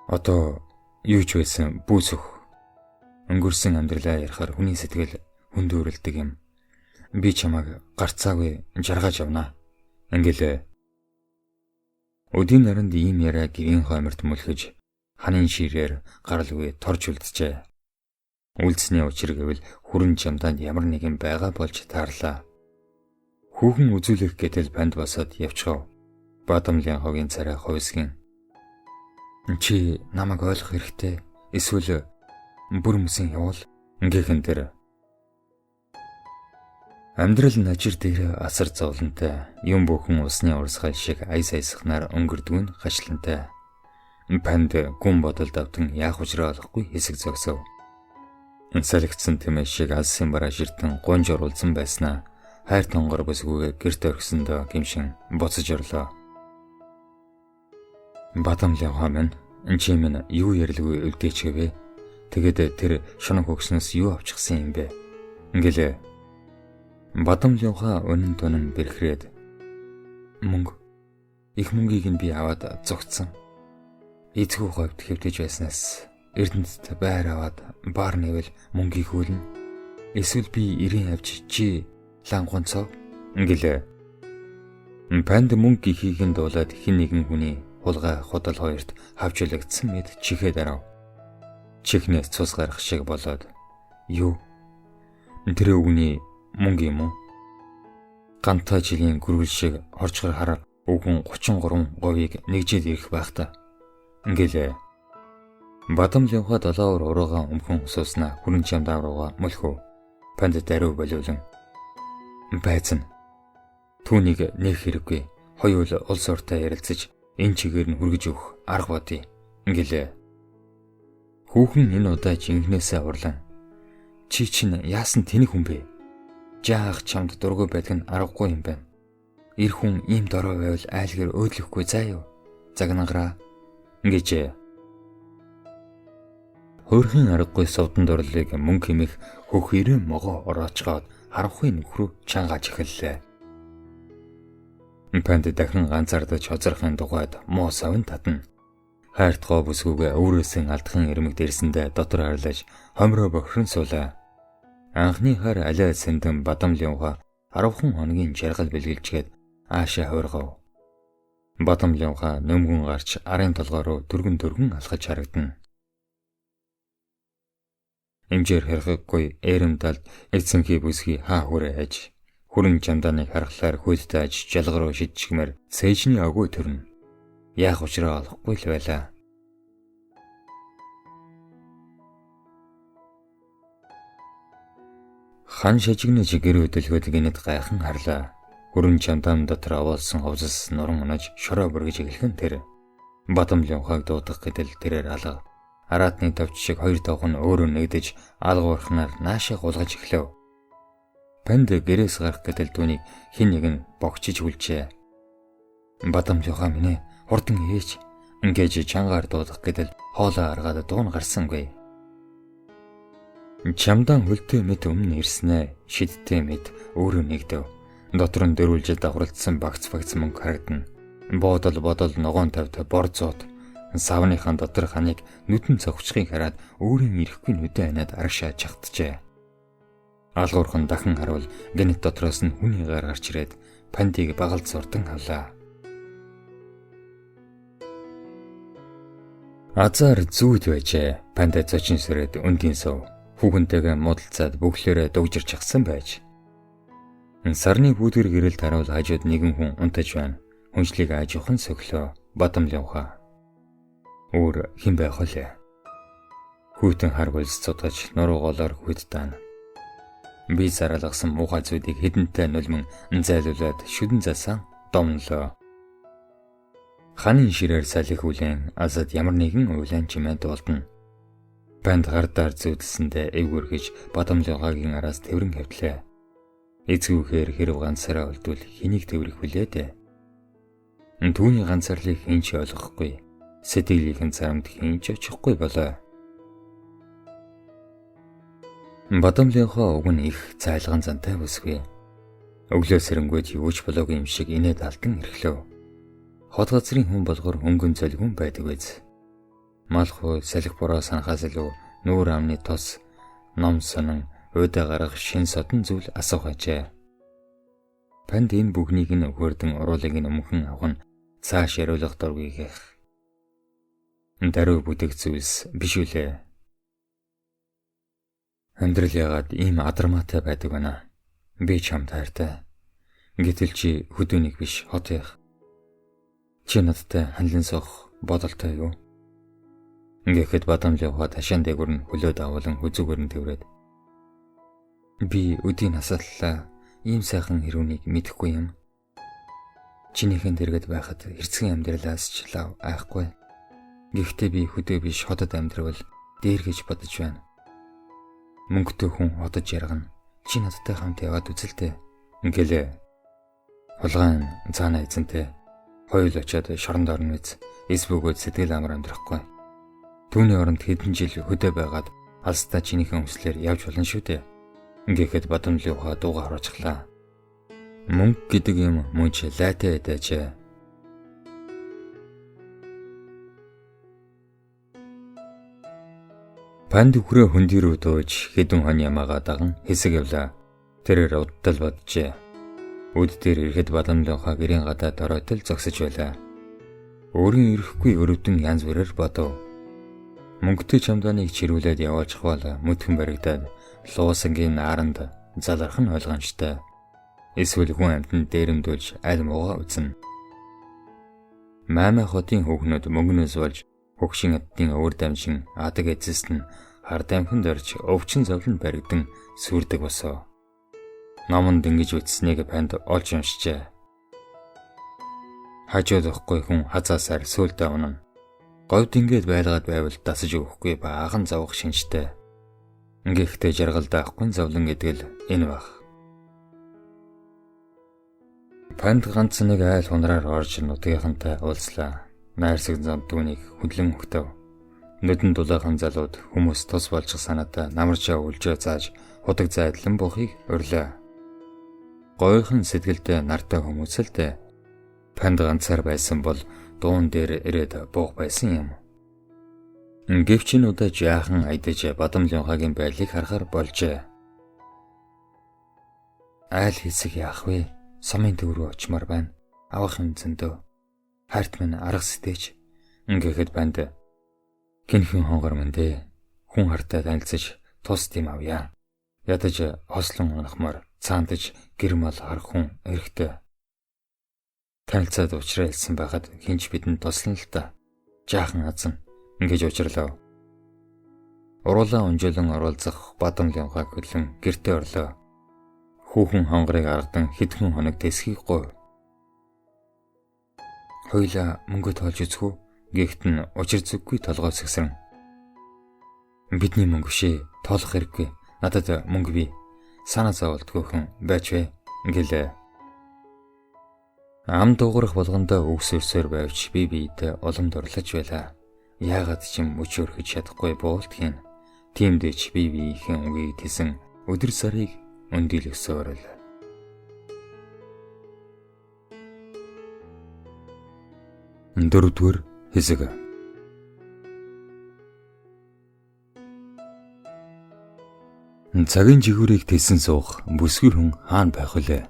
одоо юу ч байсан бүүсөх өнгөрсөн амьдралаа ярихаар хүний сэтгэл хүндүүрэлдэг юм. Би чамайг гарцаагүй жаргаж явнаа. Ингэлээ. Өдийн наранд ийм яриа гэрийн хойморт мүлхэж ханын ширээр гаралгүй торж үлджээ. Үлдсний учир гэвэл хүрэн чамдаанд ямар нэгэн байгаа болж таарлаа. Хүүхэн үзүүлэх гэтэл панд босоод явчихав. Бадамлын хогийн царай хувьсгэн. Чи намайг ойлгох хэрэгтэй. Эсвэл бүр мөсөн явуул. Ингээхэн дээр амьдрал нажир дээр асар зовлонтой. Юм бүхэн усны урсгал шиг ай саясахнаар өнгөрдөг нь хачлантай. Панд гүн бодолд автан яах учраа олохгүй хэсэг зогсов. Салхицсан тэмээ шиг алсын бараа ширтэн гунж оруулсан байснаа хайр тонгор бүсгүйгээр гэрт орхисондоо гимшин буцаж орлоо. Бадамлын хоймон чи минь юу ярилгүй өвдөйчгэвэ. Тэгээд тэр шунаг хөгснөөс юу авчихсан юм бэ? Ингэлээ. Бадамлынхаа өнөн тонон бэрхрээд мөнгө их мөнгийг нь би аваад зогтсон. Эцгүү говьд хэвтэж байснаас Эрдэнэт байр аваад бар нэвэл мөнгийг хөлнө. Эсвэл би ирэн авч чи лангонцоо ингэлээ. Панд мөнгө ихийг нь дуулаад хин нэгэн хүний хулгай худал хоёрт хавчлагдсан мэд чихээ дарав. Чихнээс цус гарах шиг болоод юу? Тэр үгний мөнгө юм уу? Гантай жилийн гүрвэл шиг хорчгор хараа өвгөн 33% нэгжээд ирэх байх та. Ингэлээ. Бадамлынхаа долоовор уруугаа өмхөн сууснаа хүрэн чамдаа руугаа мөлхөө. Панд даруй болиулан. Байцэн. Түүнийг нэх хэрэггүй. Хоёул улс ортой ярилцаж энэ чигээр нь хүргэж өгөх арга бодъё. Ингэлээ. Хүүхэн энэ удаа жинхнээсээ урлан. Чи чинь яасан тэнэг хүн бэ? Жаах чамд дургүй байдг нь аргагүй юм байна. Ир хүн ийм дорой байвал айлгэр өөдлөхгүй заа юу? Загнангараа гэжээ. Хөөрхөн аргагүй сувдан дурлалыг мөнгө хэмэх хөх ирээн могоо ороочгоод харанхуй нөхрөө чангааж эхэллээ. Панд дахин ганцаардаж хозрохын тухайд муу савн татна. Хайртгоо бүсгүйгээ өөрөөсөн алдахын ирмэг дэрсэндээ дотор харлаж хомроо бохирон суулаа. Анхны хар алиа сэндэн Бадамлын ухаа 10 хоногийн жаргал бэлгэлжгээд аашаа хувиргав. Бадамлын ухаа нөмгөн гарч арын толгой руу дөргөн алхаж харагдана. Имжээр хэрхэггүй эрэм талд эцэнхий бүсгий хаа хүрээ аж хүрэн чамдааныг харахлаар хөлтөж жалга руу шидчихмээр сээжний агуу төрнө. Яах учраа олохгүй л байлаа. Хан шажигнаж гэр хөдөлгөөд гинэд гайхан харлаа. Хүрэн чамдаан дотор овоолсон ховсос нуран унаж шороо бүргэж эхлэхэн тэр Бадамлын ухааг дуудах гэдэл тэрээр алга. Араатны товч шиг хоёр товхон өөрөө нэгдэж алгуурхнаар наашаа гулгаж эхлэв. Панд гэрээс гарах гэдэл түүнийг хин нэг нь богчиж хүлжээ. Бадамлын ухаа минь хурдан ээж ингэж чангаар дуудах гэдэл хоолоо аргаад дуун гарсангүй. Чамдаан хөлтэй мэд өмнө ирснэ. Шидтэй мэд өөрөө нэгдэв. Дотор нь дөрвөлжил давхралдсан багц мөнгө харагдана. Бодол ногоон тавьд бор зууд савныхан дотор ханыг нүдэн цогцохыг хараад өөрийн ирэхгүй нүдэн анаад арагшаа чагтжээ. Алгуурхан дахин харуул гэнэт дотроос нь хүний гар гарч ирээд Пандиг багалд зурдан авлаа. Азар зүүд байжээ. Панда цочин сүрээд өндийн сов хүүхэнтэйгээ муудалцаад бүглээрээ дугжирч хагсан байж. Сарны бүүдгэр гэрэлд харуул хажууд нэгэн хүн унтаж байна. Хүншлийг аажуухан сөглөө. Бадамлын ухаа. Өөр хэн байх вэ? Хүйтэн харгуулс цодгож нуруу голоор хүд даана. Би заралгасан муухай зүүдийг хэдэнтэй нулимн зайлуулад шүдэн засан домнолоо. Ханын ширээр салих үлэн азад ямар нэгэн үлэн чимээ дуулдана. Панд гардаар зүүдэлсэндээ эвгүргэж Бадамлын ухаагийн араас тэврэн хавтлаа. Эцгүүхээр хэрв ганцаараа олдвол хэнийг тэврэх вүлээ дээ? Түүний ганцаарлыг хэн ч ойлгохгүй. Сэтгэлийнхэн цаамд хэн ч очихгүй болоо. Бадамлын ухаа уг нь их цайлган зантай бүсгүй. Өглөө сэрэнгүүд юу ч болоогүй юм шиг инээд алтан эрхлэв. Хот газрын хүн болгор хөнгөн зөлгөн байдаг биз. Малхуу салхи бороо санахаас илүү нүүр амны тос ном сонон уйдаа гарах шин содон зүйл асуух ажээ. Панд энэ бүхнийг нь өгөрдөн уруулыг нь өмнөхөн авах нь цааш яриулах дургүйгэх. Даруй бүдэг зүйлс биш үлээ. Амьдрал ягаад ийм адармаатай байдаг байна. Би чамд хайртай. Гэтэл чи хөдөөнийг биш хот яах. Чи надтай ханлан сох бодолтой юу? Ингээд Бадамлын ухаа ташаан дээгүр нь хөлөөд авуулан хүзүүгээр нь тэврээд. Би өдийн насааллаа ийм сайхан хэрүүнийг мэдэхгүй юм. Чинийхэн дэргэд байхад эрцгийн амьдралаас ч лав айхгүй. Гэхдээ би хөдөө биш хотод амьдрал дээр гэж бодож байна. Мөнгөтэй хүн хотод яргана. Чи надтай хамт яваад үзэлтэй. Ингэлээ. Хулгайн цаана эзэнтэй. Хоёул очиод шоронд орно биз. Эс бөгөөд сэтгэл амар амьдрахгүй. Түүний оронд хэдэн жил хөдөө байгаад алстаа чинийхэн өмслөөр явж болно шүү дээ. Ингээд Бадамлын ухаа дууга харуулчихлаа. Мөнгө гэдэг юм мөн ч лайтай эдэж. Панд хүрээ хөндөй рүү дууж хэдэн хон ямаага даган хэсэг явлаа. Тэрээр удтал боджээ. Үд дээр ирэхэд Бадамлын ухаа гэрийн гадаад оройтол зогсож байлаа. Өөрийн ирэхгүй өрөвдөн янз бүрээр бодов. Мөнгөтэй чамдааныг чирүүлээд яваачих бол мөдгөн баригдаад луусангийн нааранд заларх нь ойлгомжтой. Эсвэл хүн амьтанд дээрэмдүүлж аль муугаа үзнэ. Мамаа хотын хүүхнүүд мөнгнөөс болж хөгшин адтын өвөр дамжин адаг эзэст нь хар дамхинд орж өвчин зовлон баригдан сүрдэг босоо. Номонд ингэж үтснийг Панд олж уншжээ. Хажуудахгүй хүн хазаасаар сүулдэ унана. Говьд ингээд байлгаад байвал дасаж өгөхгүй баахан зовх шинжтэй. Ингээд жаргалд авахгүй зовлон гэдэг л энэ баг. Панд ганц нэг айл хунраар орж нутгийнхантай уулзлаа. Найрсаг зам түүнийг хөдлөн өгтөв. Нүдэн дулаахан залууд хүмүүс тус болж санаатаа намарчаа үлжээ зааж худаг зайдлан буухыг өрлөө. Гойхон сэтгэлдээ нартай хүмүүс л дээ. Панд ганцаар байсан бол дуун дээр ирээд буух байсан юм. Гэвч энэ удаа жаахан айдаж Бадамлынхагийн байдлыг харахаар болжээ. Айл хэсэг яах вэ? Сумын төв рүү очимаар байна. Авах юм зөндөө. Хайрт минь арга сэтэж. Ингээд банд. Гинхэн хонгор мэн дээ. Хүн хартай танилцаж тус тийм авъя. Ядаж хослон унахмаар цаандаж гэр мал харах хүн эрэхтэй. Танилцаад уучраа хэлсэн байхад хинч бидэнд туслана л та. Жаахан азан ингэж учрлаа. Уруулаа унжуулан оруулзах Бадамлынхаг хөлөн гэртээ орлоо. Хүүхэн хонгорыг аргадан хэдхэн хоног тэсхийг гуйв. Хоёлаа мөнгө тоолж үзэх үү? Гэхдээ нь учир зүггүй толгой сэгсрэн. Бидний мөнгө шээ, тоолох хэрэггүй. Надад мөнгө бий. Санаа зовлтгүй хүн байж вэ? Гэлээ. Ам дуурах болгондоо өгсөрсөөр байвч би биедээ улам дурлаж байлаа. Яагаад ч юм өч өрхөж чадахгүй боолтхийн. Тиймдээч би биеийн үгийг тэсэн өдөр сарыг өндөлгсөөр л. Дөрөвдүгээр хэсэг. Цагийн жигүүрийг тэсэн суух бүсгүй хүн хаана байх вүлээ?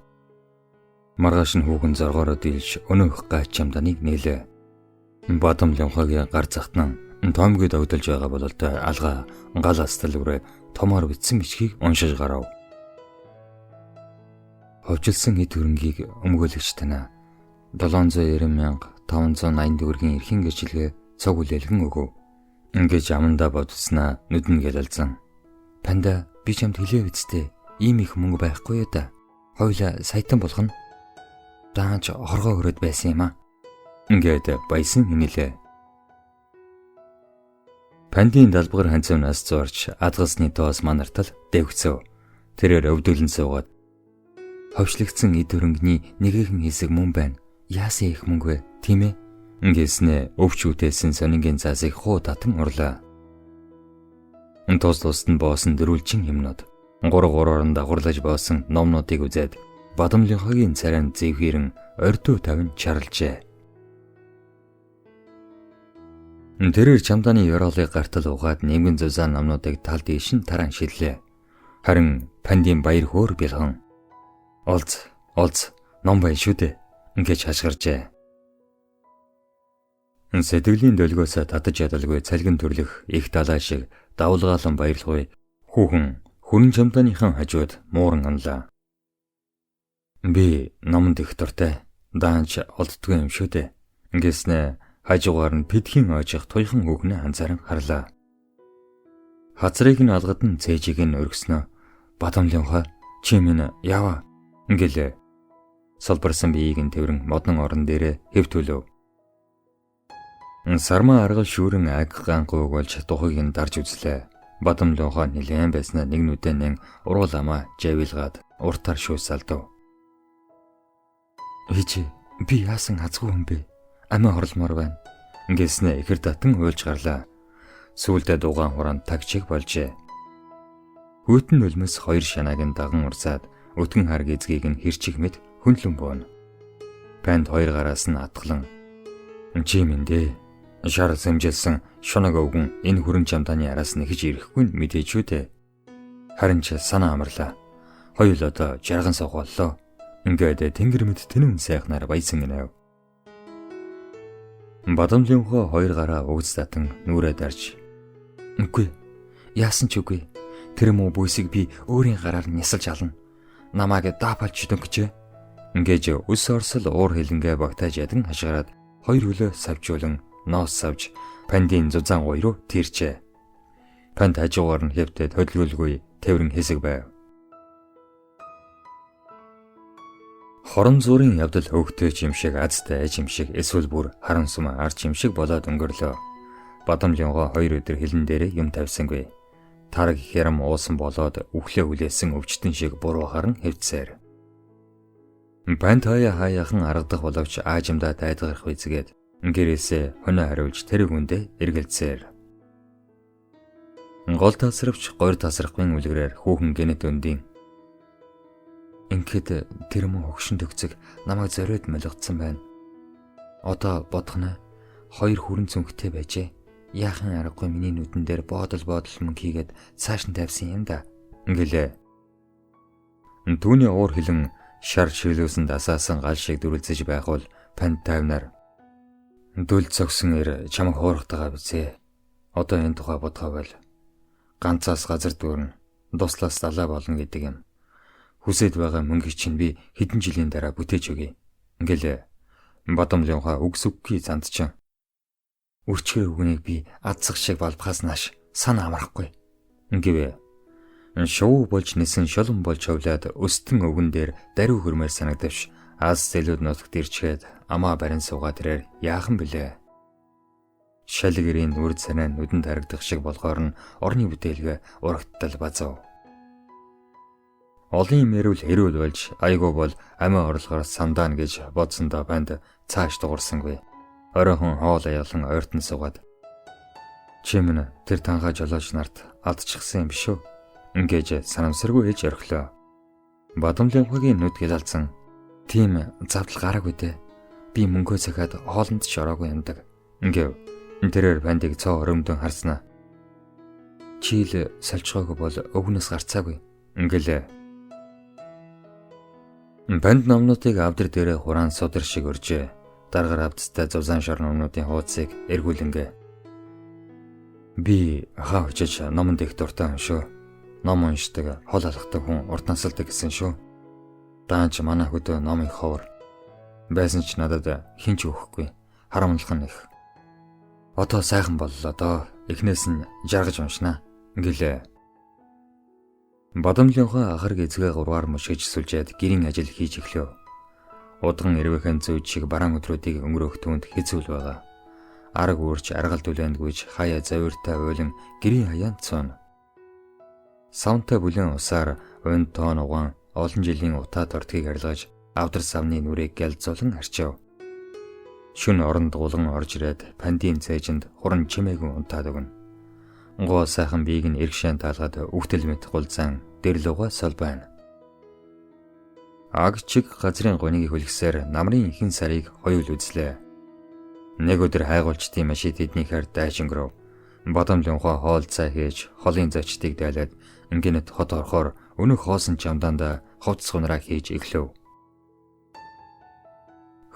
Маргааш нь хүүхэн зоргоороо дийлж өнөөх гач чамданыг нээлээ. Бадамлынхагийн гар захтан томгой догдолж байгаа бололт алга гал астал үрээ томоор бичсэн бичгийг уншиж гарав. Ховжилсан эд хөрөнгийг өмгөөлөгч танаа 790,580 төгрөгийн эрхийн гэрчлэгээ цог үлээлгэн өгөв. Ингээд амандаа бодснаа нүдэн гэлэлзэн. Панда би чамд хэлээ үсттэй. Ийм их мөнгө байхгүй юу да. Хоёлаа саятан болох нь. Даанч хоргоо хөрöd байсан юм а. Ингээд баясан хинэлээ. Пандийн далбгар ханцуунаас зурж адгасны доос манартал дэвгцэв. Тэрээр өвдөлн суугаад ховшлогдсон эд хөрөнгөний нэгэн хэсэг мөн байна. Яасан их мөнгө вэ? Тийм ээ. Ингэснэ өвч үтээсэн сонингийн цаасыг хуу татан урлаа. Тус тусад нь боосон дөрвөлжин юмнууд 3-3-оор дагуурлаж боосон номнуудыг үзээд Бадамлынхагийн царайн зэвхэрэн ордуу тавин чарлжээ. Тэрээр чамдааны ёроолыг гартал угаад нэмгэн зузаан номнуудыг тал дээш нь таран шиллээ. Харин Пандийн баяр хөөр бэлгэн. Олз ном бай шүү дээ. Ингэж хашгиржээ. Сэтгэлийн дөлгөөсөө татаж ядалгүй цалгин төрлөх их далай шиг давлгаалan баярлахгүй хүүхэн хүрэн чамдааныхан хажууд мууран анлаа. Би номонд их дуртай. Даанч олддгүй юм шүү дээ. Ингэснэ хажуугаар нь пэдхийн оожих туйхан хүүхнээ анзааран харлаа. Хацрыг нь алгадан цээжийг нь өргснөө. Бадамлынхаа чи минь яава. Ингэлээ. Солборсон биеийг нь тэрэн модон орон дээрээ хэвтүүлв. Сарма аргал шүүрэн аг гангүй болж тухыг нь дарж үзлээ. Бадамлынхаа нэлээд байснаа нэг нүдэн нэн урууламаа жавилгаад уртаар шүүс алдав. Хичи би яасан азгүй юм бэ? Амиа хорлмоор байна. Ингэснэ ихэр татан уйлж гарлаа. Сүүлдээ дугаан хураанд тагчиг болжээ. Хүйтэн өлмөс хоёр шанааг нь даган урсаад өтгөн хар гизгийг нь хэрчих мэд хөндлөн бууна. Панд хоёр гараас нь атгалан чи минь шар сэмжилсэн шунаг өвгөн энэ хүрэн чамдааны араас нэхэж ирэхгүй нь мэдээж үү дээ. Харин ч санаа амарлаа. Хоёул одоо жарган суугааллоо. Ингээд тэнгэр мэд тэнэн сайхнаар баясан гинэв. Бадамлынхаа хоёр гараа өгц татан нүрээ дарж. Үгүй. Яасан ч үгүй. Тэр муу бүсийг би өөрийн гараар нясалж ална. Намааг даапалж дөнгөчээ. Ингээд өс орсол уур хилэнгээ багтааж ядан хашгираад хоёр хөлөө савжуулан ноос савж Пандийн зузаан гой руу тэрчээ. Панд хажуугаар нь хэвтээд хөдөлгөөлгүй тэврэн хэсэг байв. Хорон зүрийн явдал хөвгтэй юм шиг азтай аж юм шиг эсвэл бүр харан сум арч юм шиг болоод өнгөрлөө. Бадамлынхаа хоёр өдөр хилэн дээрээ юм тавьсангүй. Тараг хэрэм уусан болоод үхлээ хүлээсэн өвчтөн шиг буруу харан хэвцээр. Банд хаяахан аргадах боловч аажимдаа дайдгарах үйзгээд гэрээсээ хоноо хариулж тэр хүндээ эргэлзээр. Гол тасравч гойр тасрахгүй үлгэрээр хүүхэн гэнэт өндийн. Ингээд тэр мөн хөгшин төгцөг намайг зориод молгоцсон байна. Одоо бодгоно 2 хүрэн цүнхтэй байжээ. Яахан аргагүй миний нүдэн дээр боодол мөнгө хийгээд цааш нь тавьсан юм да. Ингэлээ. Түүний уур хилэн шар шиглүүлсэн дасаасан гал шиг дүрлцэж байх бол панд тайвнаар дүл цогсон чамаг хуурахтайгаа бизээ. Одоо энэ тухай бодгоовол ганцаас газар дүүрнэ, дуслаас далаа болно гэдэг юм. Хүсэж байгаа мөнгийг чинь би хэдэн жилийн дараа бүтээж өгье. Ингээл Бадамлынхаа үгсүггүй зандчин. Үрчгэр үгнийг би адсах шиг балбахаас нааш сан амрахгүй. Ингээвэ. Шоу болж нисэн шолон болж ховлаад өстөн өвгөн дээр даруй хөрмээр санагдавч аз зэлүүд нутагт ирчгээд амаа барин суугаад ирээр яахан блэ. Шалгэрийн үрд санаа нүдэнд харагдах шиг болохоор нь орны бүтээлгээ урагттал базав. Олон мэрүүл хэрүүл болж айгуу бол амиа орлохоор сандаана гэж бодсондоо банд цааш дуурсангүй. Оройхон хоол аялан ойртон суугаад чимэн тэр танхаа жолооч нарт алдчихсан юм биш үү? Ингээд санамсаргүй хэлж орхилоо. Бадамлынхагийн нүд гялалцсан. Тийм завдал гараагүй дээ. Би мөнгөө цахаад хоолнд ч ороогүй юмдаг. Ингээд тэрээр бандыг цоо өрөмдөн харснаа. Чийл солилцоогүй бол өвгнөөс гарцаагүй. Ингээл банд номнуудыг авдар дээрээ хураан судар шиг өржээ. Даргаар авцтай зузаан шор номнуудын хуудсыг эргүүлэнгээ. Би хаа очиж номонд их дуртай хүн шүү. Ном уншдаг, хол алхдаг хүн урт насалдаг гэсэн шүү. Даанч манай хөдөө ном их ховор. Байсан ч надад хинч өгөхгүй. Харамлах нь их. Одоо сайхан боллоо доо. Эхнээс нь жаргаж уншнаа. Ингээл Бадамлынхаа ахар гэзгээ 3-аар мушгиж сүлжээд гэрийн ажил хийж эхлэв. Удган эрвэхэн зүйд шиг бараан өдрүүдийг өнгөрөөх түнд хэцүүл байгаа. Арга үүрч аргалд үлэндгүйж хаяа завиртай уйлан гэрийн хаяанд цоно. Савнтай бүлэн усаар уйн тоон угаан олон жилийн утаа дортгийг арилгаж авдар савны нүрийг гялзуулан арчив. Шүн оронд гулган орж ирээд пандийн цээжинд хуран чимээгүй унтаад өгнө. Гоо сайхан биег нь эргшэн таалгаад өвтөл мэт гулзан дэрлүүгээ сол байна. Аг чиг газрын гоныг хөлгсээр намрын ихэнх сарыг хоёул үзлээ. Нэг өдөр хайгуулчдын машин тэднийхээр дайшингров. Бадамлынхаа хоол цай хийж холын зочдыг дайлаад ингээд хот орохоор өнөх хоосон чамдаанда ховц сунраа хийж эхлэв.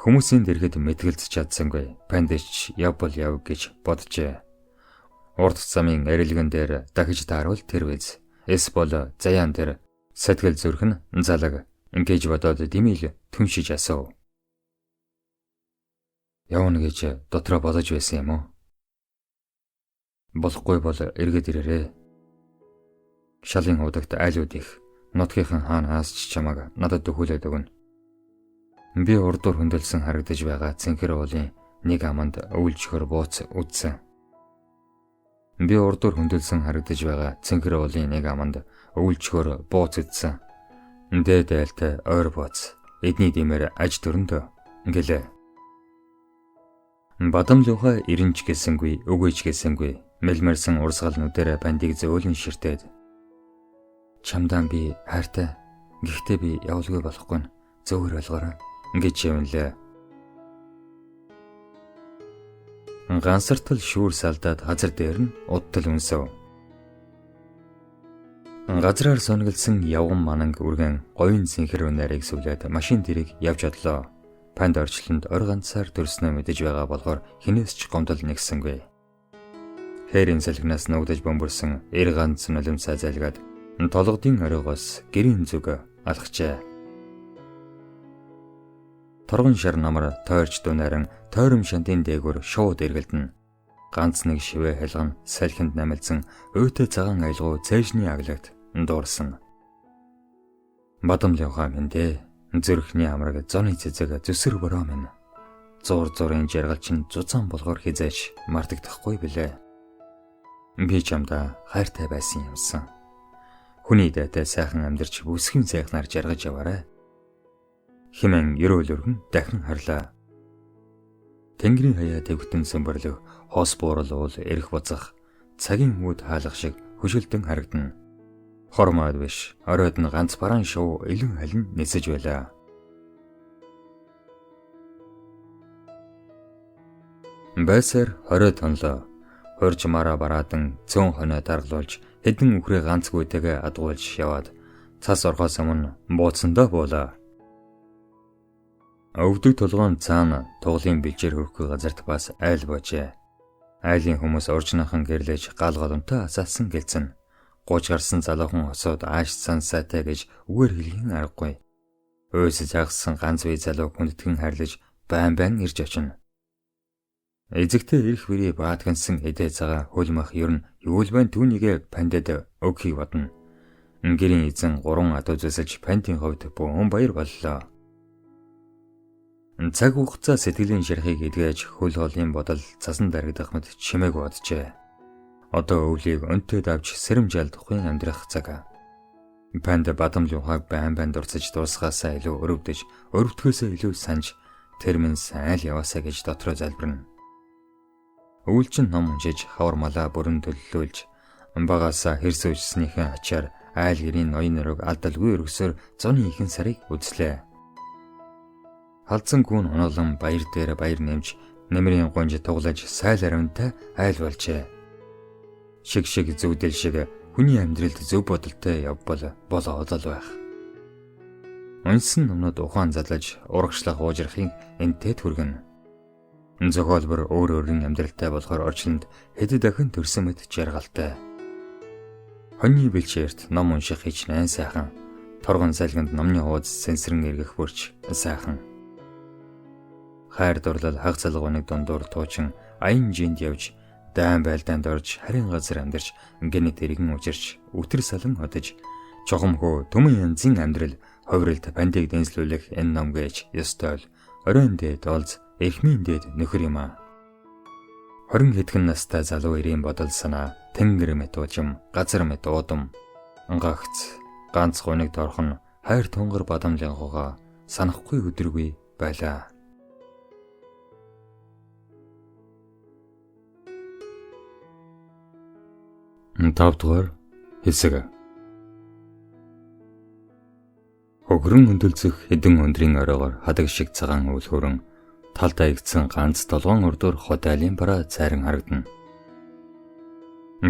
Хүмүүсийн дэргэд мэтгэлж чадсангүй. Пандич яв бол яв гэж боджээ. Урд замын арилган дээр дахиж тааруул тэр үз. Эс бол заяан дээр сэтгэл зүрхэн залаг ингэж бодоод димил түншиж асуув. Явна гэж дотроо бодож байсан юм уу? Болохгүй бол эргээд ирээрээ. Шалын удагт айлууд их. Нутгийнхан хаанаас ч чамааг надад дөхүүлээд өгнө. Би урдуур хөндлөсөн харагдаж байгаа цэнхэр уулын нэг аманд өвлжөхөр бууц үдсэн. Би урдуур хөндлөсөн харагдаж байгаа цэнхэр уулын нэг аманд өвлжөхөр бууц үдсэн. Дээд айлтай ойр бууц. Эдний димээр аж төрөндөө. Ингэлээ. Бадамлынхаа ирэнч гэсэнгүй, өгөөч гэсэнгүй. Мэлмэрсэн урсгал нүдэрэ бандыг зөөлөн ширтээд. Чамдаа би хайртай. Гэхдээ би явуулгүй болохгүй. Зөөр ойлгоорой. Ингэж явнлаа. Гансартал шүүр салдаад газар дээр нь удтал үнсэв. Газраар сонголсон явган мананг үргэн говийн цэнхэр үнээрийг сүлээд машин дэрийг явж одлоо. Панд орчлонд ор ганцаар төрснөө мэдэж байгаа болохоор хинээс ч гомдол нэгсэнгүй. Хэрийн салхинаас ногдож бөмбөрсөн эр ганц нулимсаа залгаад толгодын оройгоос гэрийн зүг алхажээ. Торгон шар намар тойрч дунааран тойром шантын дээгүүр шууд эргэлдэнэ. Ганц нэг шивэ хэлгэн салхинд намилзан өөтө цагаан аялгуу цээжний аглагт дуурсан. Бадамлынхаа мэндэ зүрхний амраг зоны цэцэг зүсэр бороо минь. Зурын жаргалчин зузаан болгоор хизээч мартагдахгүй билээ. Би чамдаа хайртай байсан юмсан. Хүний дайтай сайхан амьдарч бүсгэн сайхнаар жаргаж яваарай. хэмээн ерөөл өргөн дахин харлаа. Тэнгэрийн хаяа твгтэн сөмбөрлөг, хоос буурал уул эрэх буцах, цагийн үүд хаалгах шиг хөшөлтөн харагдана. Хормоод биш, оройд нь ганц бараан шуу илэн халин нисэж байлаа. Байсаар хорой тонлоо. Хурж мараа бараадан цөөн хоноо даргалуулж хэдэн үхрээ ганцгүйтэйгээ адгуулж яваад цас орхоос өмнө бууцсандаа буулаа. Өвдөг толгоон цаана туглын бэлчээр хөрөхгүй газарт бас айл боожээ. Айлын хүмүүс уржнахан гэрлэж гал голомтой асаасан гэлцэн. Гууж гарсан залуухан осоод аашсан сайтай гэж үгээр хэлхийн аргагүй. Өөс загсан ганц бие залуу хүндэтгэн хайрлаж байн ирж очино. Эзэгтэй ирэх бэрий баатгансан эдээ цагаа хөлмөх ер нь юу л байн түүнийгээ пандад өгөхийг бодно. Гэрийн эзэн 3 адуу зөсөж пантийн хувьд бөөн баяр боллоо. Цаг хугацаа сэтгэлийн ширхийг эдгэж хөл хоолын бодол цасан дарагдах мэт чимээг боджээ. Одоо өвлийг өнтөд авч сэрэмжаал тухайн амьдрах цаг. Панда бадам лухаг байн дурсаж дуусгаасаа илүү өрөвдөж, өрөвдөхөөсөө илүү санаж тэрмэн сайн л яваасаа гэж дотроо залбирна. Өвлчин ном уншиж хавар малаа бүрэн төлөлүүлж багаасаа хэрсүүжснийхэн ачаар айл гэрийн ноён нөрөг алдалгүй өргөсөөр зуны ихэнх сарыг үзлээ. Халдсан гүн оноолон баяр дээр баяр нэмж нэмрийн гонж туглаж сайл аравнтай айл болжээ. Шиг зүудэл шиг хүний амьдралд зөв бодолтой явбал болоод л байх. Унсан номнод ухаан залж урагшлах уужрахын энтэй түргэн. Зохиолбор өөрийн амьдралтай болохоор орчлонд хэд дахин төрсөн мэт жаргалтай. Хоньны бэлчээрт ном унших хичнээн сайхан. Торгон салгинд номны хуудас сэнсрэн эргэх бүрч сайхан. Хайр дурлал хаг залгууныг дундуур туучин аян жинд явж дайн байлдаанд орж харин газар амьдарч гэнэ тэрэгэн учирч үтэр салан хотож чухамхөө төмөн янзын амьдрал ховролт пандиг дэнслүүлэх энэ ном гэж ёстой л оройн дээд олз эхмийн дээд нөхөр юм а. 20 хэдхэн настай залуу ирийн бодол санаа тэнгэр мэт ужим газар мэт уудам ангагц ганц гуниг торхон хайр тунгар бадамлынгууга санахгүй өдргүй байлаа. 5 дугаар хэсэг. Хөгрөн хөндөлцөх хэдэн өндрийн оройгоор хадаг шиг цагаан үл хөрөн талдаа игдсэн ганц толгоон урдуур хот айлын бараа цайран харагдана.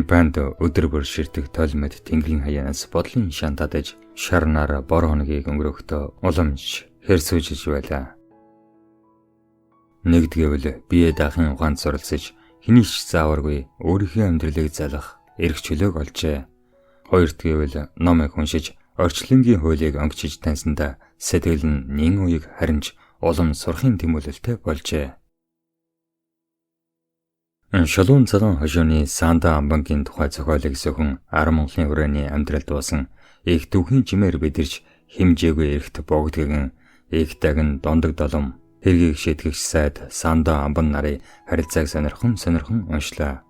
Панд өдөр бүр ширтэх тойл мэд тэнгэрийн хаяанаас бодлын шантадаж шарнаар бор хоногийг өнгөрөхдөө уламж хэрсүүжиж байлаа. Нэгдгэвэл бие дахин ухаанд суралцж хинийч зааваргүй өөрийнхөө амьдралыг залах эрх чөлөөг олжээ. Хоёрт гэвэл номыг уншиж орчлонгийн хуулийг онгичиж таньсандаа сэтгэл нь нэн үеиг харинж улам сурахын тэмүүлэлтэй болжээ. Шалуун цагаан хошууны Санда амбангийн тухай зохиолыг сөхөн 10 Монголын хүрээний амьдралд буусан их түүхийн жимээр бидэрч хэмжээгүй эрхт богдгэгэн их дагн дондог долом хэргийг шийтгэгч сайд Санда амбан нарын харилцааг сонирхон уншлаа.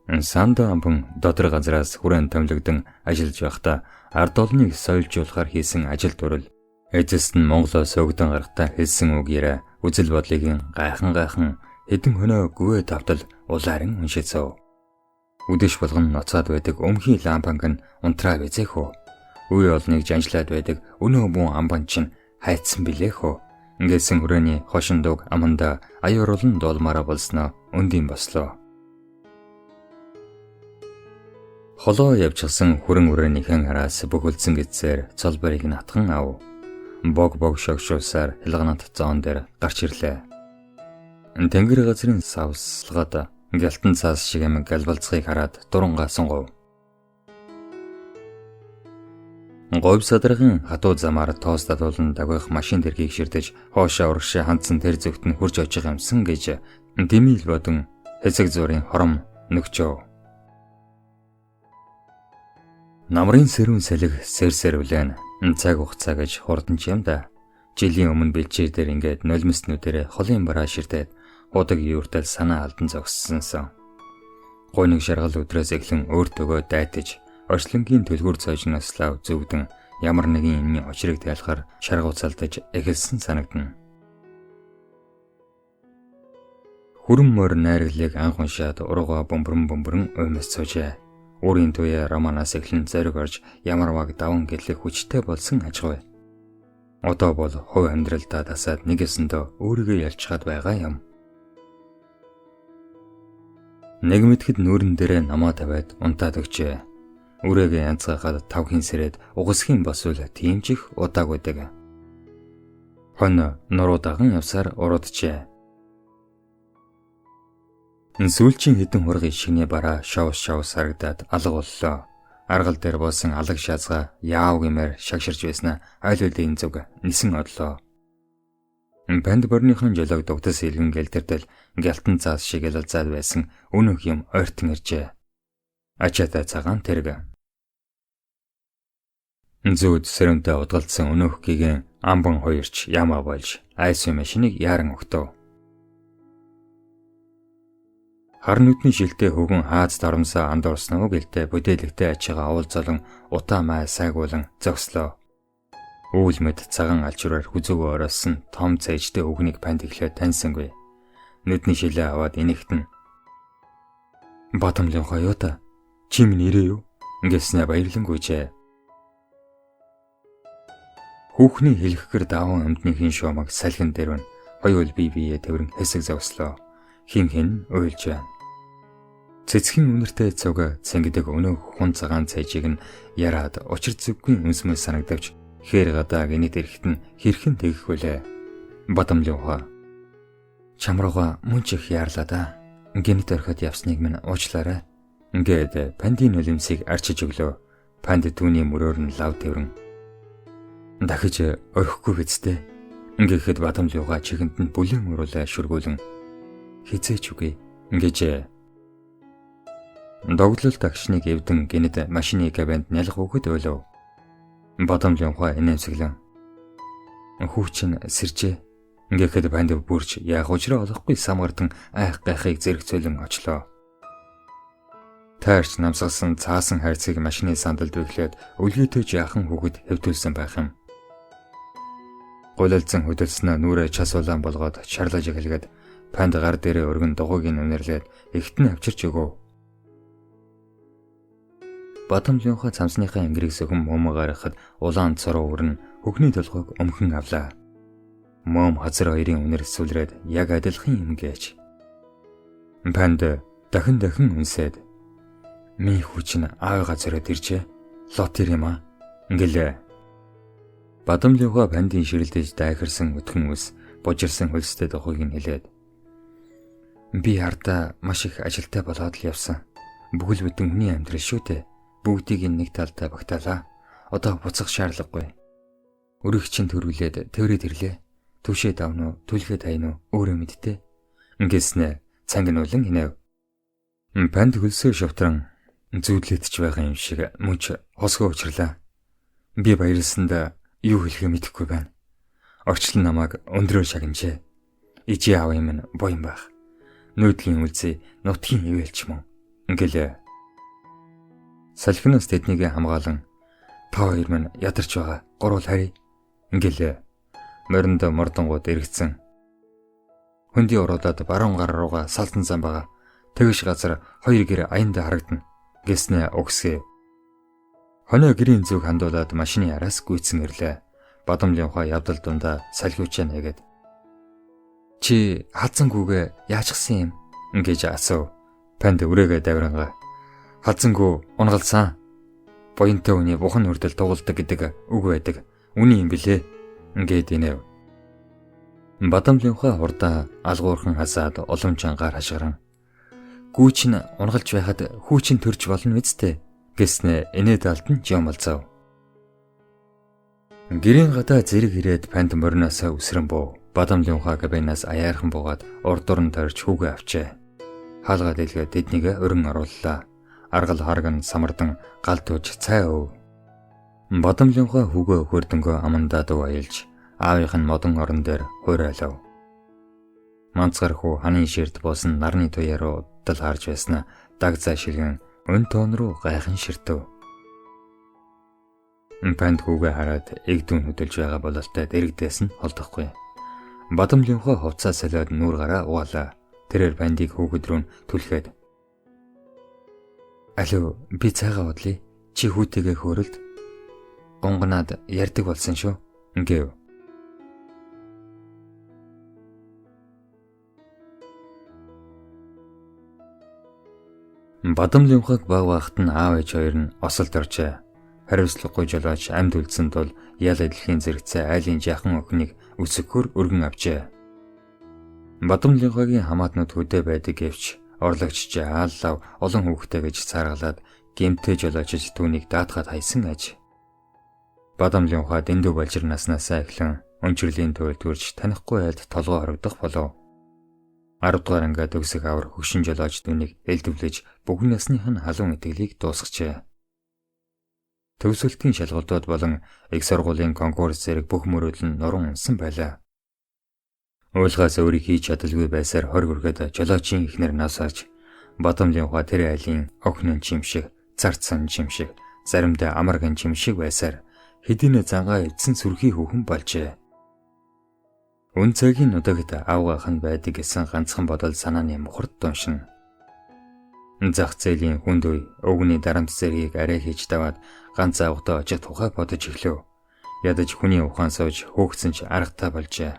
Санда амбан дотор газраас хүрээнд томилогдсон ажиллаж байхдаа ард олныг соёлжуулахар хийсэн ажил дурал эцэст нь Монголоос өгдөн гарахтаа хэлсэн үг яриа үзэл бодлыг гайхан хэдэн хоноо гүвэ тавтал улаарын уншицав. Үдэш болгон ноцоод байдаг өмхий лампанг нь унтраа бизэхөө. Үе олныг жанжлаад байдаг өнөө бун амбан чинь хайцсан билээ хөө. Ингээсэн хүрээний хошин дуг аманда аюурлан доолмаараа болсноо өндийн бослоо. Холоо явчихсан хүрэн үрээнийхэн араас бөхөлдсөн гэцээр цол барыг натхан ав. Бог шогшуусаар хилганат зоон дээр гарч ирлээ. Тэнгэр газрын савслагад гялтан цаас шиг амин галбалцахыг хараад дурангаа сунгав. Говь садрахын хатуу замаар тоос дадуулан дагвах машин тэргийг ширдэж хоошоо урагшаа хандсан тэр зөвхт нь хурж очих юмсан гэж дэмийл бодон хэсэг зургийн хором нөгчөө. Намрын сэрүүн салхи сэр үлэн цаг хугацаа гэж хурдан юм да. Жилийн өмнө бэлчээр дээр ингээд нулимснүүдээр холын бараа ширтээд удаг юуртал санаа алдан зогссонсон. Гойныг шаргал өдрөөс эхлэн өөртөөгөө дайтаж орчлонгийн төлгүүр цоожноос лав зөвдөн ямар нэгэн юмны учрыг тайлахаар шаргууцалдаж эхэлсэн санагдана. Хүрэн морь найраглыг анх уншаад урууга бөмбөрөн уймас суужээ. Өөрийн туяа романаас эхлэн зориг орж ямар ваг даван гэлэх хүчтэй болсон ажгүй. Одоо бол хувь амьдралдаа тасаад нэг ёсондоо өөрийгөө ялчгаад байгаа юм. Нэг мэтгэд нүүрэн дээрээ намаа тавиад унтаад өгчээ. Үрээгээ янзгахад тавхин сэрээд угасхийн босвол тийм ч их удаагүйдэг. Хонь нуруу даган явсаар урууджээ. Сүүлчийн хэдэн хургын шигний бараа шовс харагдаад алга боллоо. Аргал дээр буусан алаг шаазгаа яав гэмээр шагширч байснаа аль үлийн зүг нисэн одлоо. Банд борныхон жолоог дугтас илгэн гэлдэрдэл гялтан цаас шиг ялалзаад байсан өнөөх юм ойртон иржээ. Ачаатай цагаан тэрэг. Зүүд сэрэмтэй удгалдсан өнөөх гиген амбан хоёрч ямаа болж айс машиныг яран өгтөв. Хар нүдний шилтэй хөвгөн хаац дарамсаа андуурсан уу гэлтэй бүдээлэгтэй ачаага уул золон утаа май сайгуулан зогслоо. Үүл мэд цагаан алчураар хүзөөгөө орооссон том цэжтэй өгнийг панд ихлээ таньсангүй. Нүдний шилээ аваад инэгтэн. Батамлын хоёота чи минь ирээ юу? Ингэснэ баярлан гүйжээ. Хүүхний хэлэхгэр даван амьтныхын шуумаг салхин дэрвэн хоёул бие тэрэн хэсэг зогслоо. Хин уйлж байна. Цэцгийн үнэртэй цуг цэнгэдэг өнөөх хун цагаан цайжийг нь яраад учир зүггүй үнсмэл санагдавч хээр гадаа гинэд ирэхэд нь хэрхэн тэгэх вүлээ. Батамлын ухаа. Чамрууга мөн ч их яарлаа да. Гинэд орхиод явсныг минь уучлаарай. Ингээд пандийн нулимсыг арчиж өглөө. Панд түүний мөрөөр нь лав тэрэн. Дахиж орхихгүй гэцтэй. Ингээд Батамлын ухаа чихэнд нь бүлээн уруулаа шүргүүлэн. Хизээч үгүй. Ингэж догтлол такшныг эвдэн гинэд машины кабинд нялх өгöd ойлов. Батамлын ухаа инээмсэглэн. Хүүчин сэржээ. Ингээд банд бүрч яг учраа олохгүй самгартан айх гайхыг зэрэгцүүлэн очлоо. Таарч намсгалсан цаасан хайрцгийг машины сандалд өглөөд өлгийтэй жаахан хүүхэд хэвтүүлсэн байх юм. Гулалцсан хөдөлснөө нүрээ час улаан болгоод шарлаж эхлэгээд панд гар дээрээ өргөн дугуйг нь үнэрлээд ихтэн авчирч өгөв. Батамлын ухаа цамсныхаа ангирыг сөхөн мом гаргахад улаан цороо өрн хөхний толгойг өмхөн авлаа. Мом хазар хоёрын үнэр сүлрээд яг адилхан юм гэж. Панд дахин үнсээд ми хүчин аага зориод иржээ. Лотер юм аа. Ингэлээ. Батамлын ухаа пандын ширэлдэж дайхарсан өтгөн үс бужирсан хөлстэй дохойг нь хэлээд. Би хардаа маш их ажилтай болоод л явсан. Бүхэл бүтэн хүний амьдрал шүү дээ. Бүгдийг нэг талдаа багтаалаа. Одоо буцах шаардлагагүй. Өрөх чинь төрүүлээд тэрээд ирлээ. Түвшээ давнуу, түлхээ тайнуу өөрөө мэдтээ. Ингэснэ цангинуулан инэв. Панд хөлсөө шавтран зүүдлээдч байгаа юм шиг мөнч хосгоо учрлаа. Би баярлсанд юу хэлэхээ мэдэхгүй байна. Орчлон намайг өндрөө шагнажээ. Ижи аав юм нь боён байх. Нүүдлийн үлзий нутгийн ивэлч мөн. Ингээл салхинаас тэднийг хамгаалan та хоёр минь ядарч байгаа. Гурвал харъя. Ингээл моринд мордонгууд эргэцэн. Хөндөй ороод баруун гар руугаа салдан зам байгаа. Тэгш газар хоёр гэр аянда харагдана. Гэснэ өгсгөө. Хоноо гэрийн зүг хандуулаад машины араас гүйцэн ирлээ. Батамлын ухаа явдал дундаа салхиучаа нэгэд. Чи хадсангүйгээ яачсан юм? Ингэж асуув. Панд үрээгээ давирангаа. Хадсангүү унгалсан. Боёнтой хүний бухан үрдэл дуулдаг гэдэг үг байдаг. Үний юм билээ. Ингээд инэв. Батамлын ухаа хурдаа алгуурхан хасаад улам чангаар хашгиран. Гүүч нь унгалж байхад хүүчин төрж болно үсттэй. Гэснэ инээд алтан жомолцов. Гэрийн гадаа зэрэг ирээд панд мориноосоо үсрэн буу. Батамлын ухаа кабинаас аяархан буугаад урдуур нь тойрч хүүгээ авчээ. Хаалгаа дэлгээ тэднийг өрн орууллаа. Аргал харган самардан гал тууж цай өв. Батамлын ухаа хүүгээ хөрдөнгөө амандаа дуу аялж аавынх нь модон орон дээр хуурайлав. Манцгар хүү ханы ширт буусан нарны туяа руу удал харж байснаа даг зай шилгэн өн тоон руу гайхан ширтэв. Панд хүүгээ хараад эгдүүн хөдөлж байгаа бололтой дэрэгдээс нь холдохгүй. Бадамлынхоо хувцас солиод нүүр гараа угаалаа. Тэрээр пандыг хүүхэд рүү түлхээд "Алуу, би цайгаа бодлоо. Чи хүүтэйгээ хөөрөлд. Гонгонаад ярьдаг болсон шүү" гэв. Бадамлынхаг баг багт нь аав ээж хоёр нь осолд оржээ. Хариуцлагагүй жолооч амьд үлдсэн тул ял эдлэхийн зэрэгцээ айлын жаахан охиныг өсгөхөөр өргөн авчээ. Бадамлынхагийн хамаатнууд хөдөө байдаг гэвч орлогч ааллав олон хүүхдээ гэж цааргалаад гэмтээ жолоочж түүнийг даатгаад хайсан аж. Бадамлынхаа дэндүү балжир наснаасаа эхлэн өнчрлийн туйлд төрж танихгүй айлд толгой хорогдох болов. 10 дугаар ангид өсөх авар хөгшин жолооч түүнийг элдвлэж бүгд насных нь халуун итгэлийг дуусгажээ. Төвсөлтийн шалгалтууд болон их сургуулийн конкурс зэрэг бүх мөрөөдөл нь нуран унсан байлаа. Уйлгаас өөрийг хийж чадалгүй байсаар хор хүргээд жолоочийн ихнэр насааж Бадамлынхаа тэр айлын охин чимшиг, зарцсан чимшиг, заримдаа амарган чимшиг байсаар хэдийнэ зангаа эвдсэн сүрхий хүүхэн болжээ. Үн цагийн нутагт аавгаах нь байдаг гэсэн ганцхан бодол санааны мухард дуншин. Зах зээлийн хүнд үе өвгний дарамт зэргийг арай хийж даваад ганц аавдаа очих тухай бодож эхлэв. Ядаж хүний ухаан сууж хөөгцөн ч аргатай болжээ.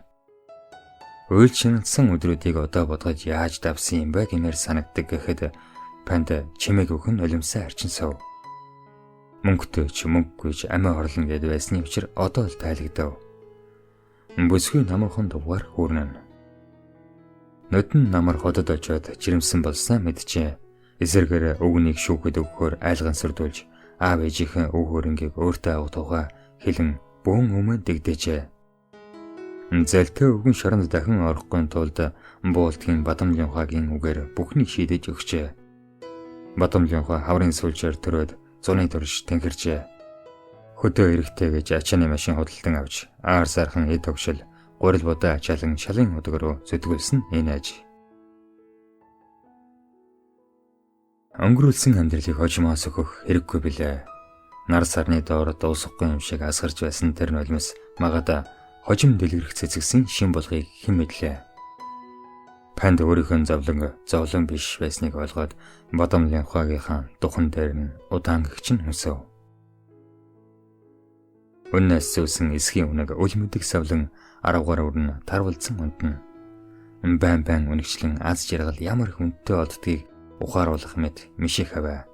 Уйл шинэлсэн өдрүүдийг одоо бодгож яаж давсан юм бэ гэмээр санагддаг гэхэд панд чимээг өгөх нь улимсаа арчин суув. Мөнгөтэй ч мөнгөгүй ч амиа хорлон гэд байсны учир одоо л тайлагдав. Бүсгүй намархан дугаар хүрнэн. Нөтөн намар ходод очиод жирэмсэн болсноо мэджээ. Эсэргээр өвгнийг шүүхэд өгөхөөр айлгансэрдүүлж аав ээжийнхэн өв хөрөнгийг өөртөө авах тухай хэлэн бөөн өмнө дэгдэжээ. Зэлтэй өвгөн шоронд дахин орохгүй тулд буултгийн Бадамлынхагийн үгээр бүхнийг шийдэж өгчээ. Бадамлынхаа хаврын сүүлчээр төрөөд зуны турш тэнхэржээ. Хөдөө эрэхтэй гэж ачааны машин худалдан авч аар сархан эд огшил гурил будаа ачаалан шалын удаг руу зүтгүүлсэн энэ аж. Өнгөрүүлсэн амьдралыг хожимоос өгөх хэрэггүй билээ. Нар сарны доор дуусахгүй юм шиг асгарч байсан тэр нулимс магада хожим дэлгэрэх цэцэгсэн шин болгыг хэн мэдлээ. Панд өөрийнхөө зовлон биш байсныг ойлгоод Бадамлынхагийнхаа духан дээр нь удаан гэгчин хөсөв. Үннээс зүүсэн эсхийн үнэг үл мэдэг савлан 10 гаруй өрн тарвалцсан унтна. Байн үнэгчлэн аз жаргал ямар их үнэтэй олддгийг ухааруулах мэт миших аваа.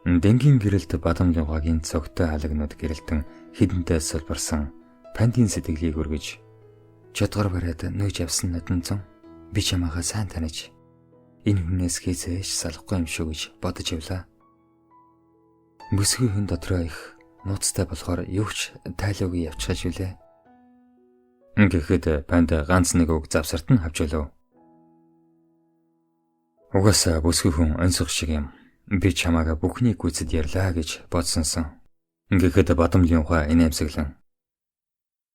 Дэнгийн гэрэлт Бадамлынхагийн цогтой халагнууд гэрэлтэн хідэнтэй сулбарсан пандийн сэтгэлийг өргөж "Чодгор бариад нөөж явсан надад зам би чамаагаа сайн таних. Энэ хүнээс хизээш салахгүй юм шүү" гэж бодож явлаа. Бүсгүй хүн дотроо их нууцтай болохоор юу ч тайлуугүй явчихж үлээ. Гэхдээ панд ганц нэг үг завсарт нь авч олов. Угаасаа бүсгүй хүн онцгой шиг юм. Би чамаага бүхний гүйцэд ярьлаа гэж бодсонсон. Гэхдээ Бадамлынхаа энэ амсаглан.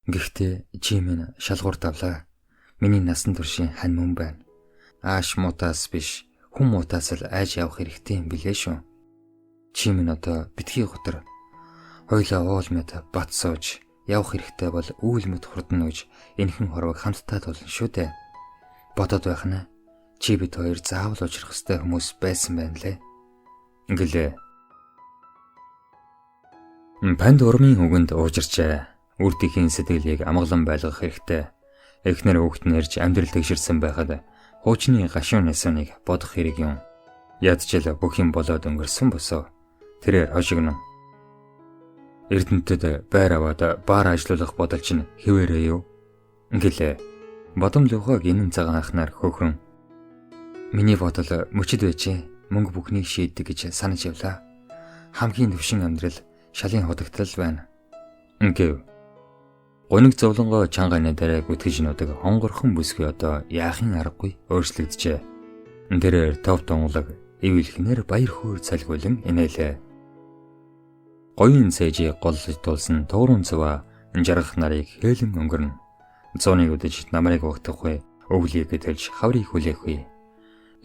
Гэхдээ чи минь шалгуур давлаа. Миний насан туршийн хань мөн байна. Ааш муутаас биш, хүн муутаас л айж явах хэрэгтэй юм билээ шүү. Чи минь одоо битгий готор хойлоо уулмэд бат сууж явах хэрэгтэй бол үүл мэд хурдан нөөж энхэн хорвог хамтдаа тулна шүү дээ. Бодоод байх нь чи бид хоёр заавал уулзрах ёстой хүмүүс байсан байна лээ. Ингэлээ. Панд урмын үгэнд уужирчээ. Үрдийн сэтгэлийг амгалан байлгах хэрэгтэй. Эхнэр хүүхэд нь ирж амьдрал тэгшэрсэн байхад хуучны гашуун нэсүнийг бодох хэрэг юм. Ядчил бүх юм болоод өнгөрсөн босоо. Тэрээр хошигнон. Эрдэнэтэд байр аваад баар ажиллуулах бодол чинь хэвээрээ юу? Ингэлээ. Бадамлынхаг энэ цагаан ахнаар хөөхөн. Миний бодол мөчд байжээ. Мөнгө бүхнийг шийддэг гэж санаж явлаа. Хамгийн төвшин амьдрал шалын худагтал байна. Ингээв. Гуниг зовлонгоо чанганы дараа гүтгэж нудаг хонгорхон бүсгүй одоо яахын аргагүй өөрчлөгдөжээ. Тэрээр тов тонголог ивэлхнэр баяр хөөр цалгуулан инээлээ. Гоён цэжийг голлож дуулсан туурын цуваа жаргах нарыг хээлэн өнгөрнө. Зууныг үдэж намрыг угтахгүй, өвлийг тэлж хаврыг хүлээхгүй.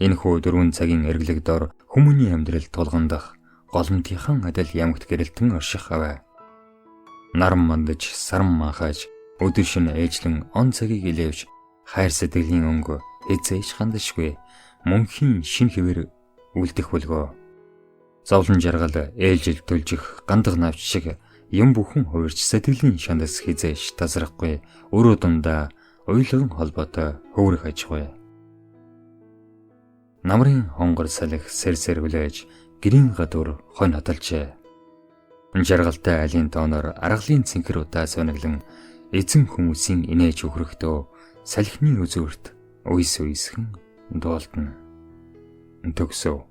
Энэ хүү 4 цагийн эргэлэг дор хүмүүний амьдрал тулгандах голомтынхан адил ямагт гэрэлтэн орших аваа. Наран мандаж, саран маахаж, өдөр шөнө ээжлэн он цагийг илээвч хайр сэтгэлийн өнгө хязээш хандашгүй мөнхийн шин хэвээр үлдэх болгоо. Зовлон жаргал ээлжил түлжих гандах навч шиг юм бүхэн хувирч сэтгэлийн шандас хязээш тасрахгүй өрөө дундаа уйлган холбоотой хөврөх ажгүй. Намрын хонгор салхи сэрсэр хүлээж гэрийн гадуур хонь хаталжээ. Жаргалтай айлын тооноор аргалын цэнхэр удаа сониглон эзэн хүмүүсийн инээж өгрөхдөө салхины үзүүрт үйс үйсхэн дуулдана. Төгсөв.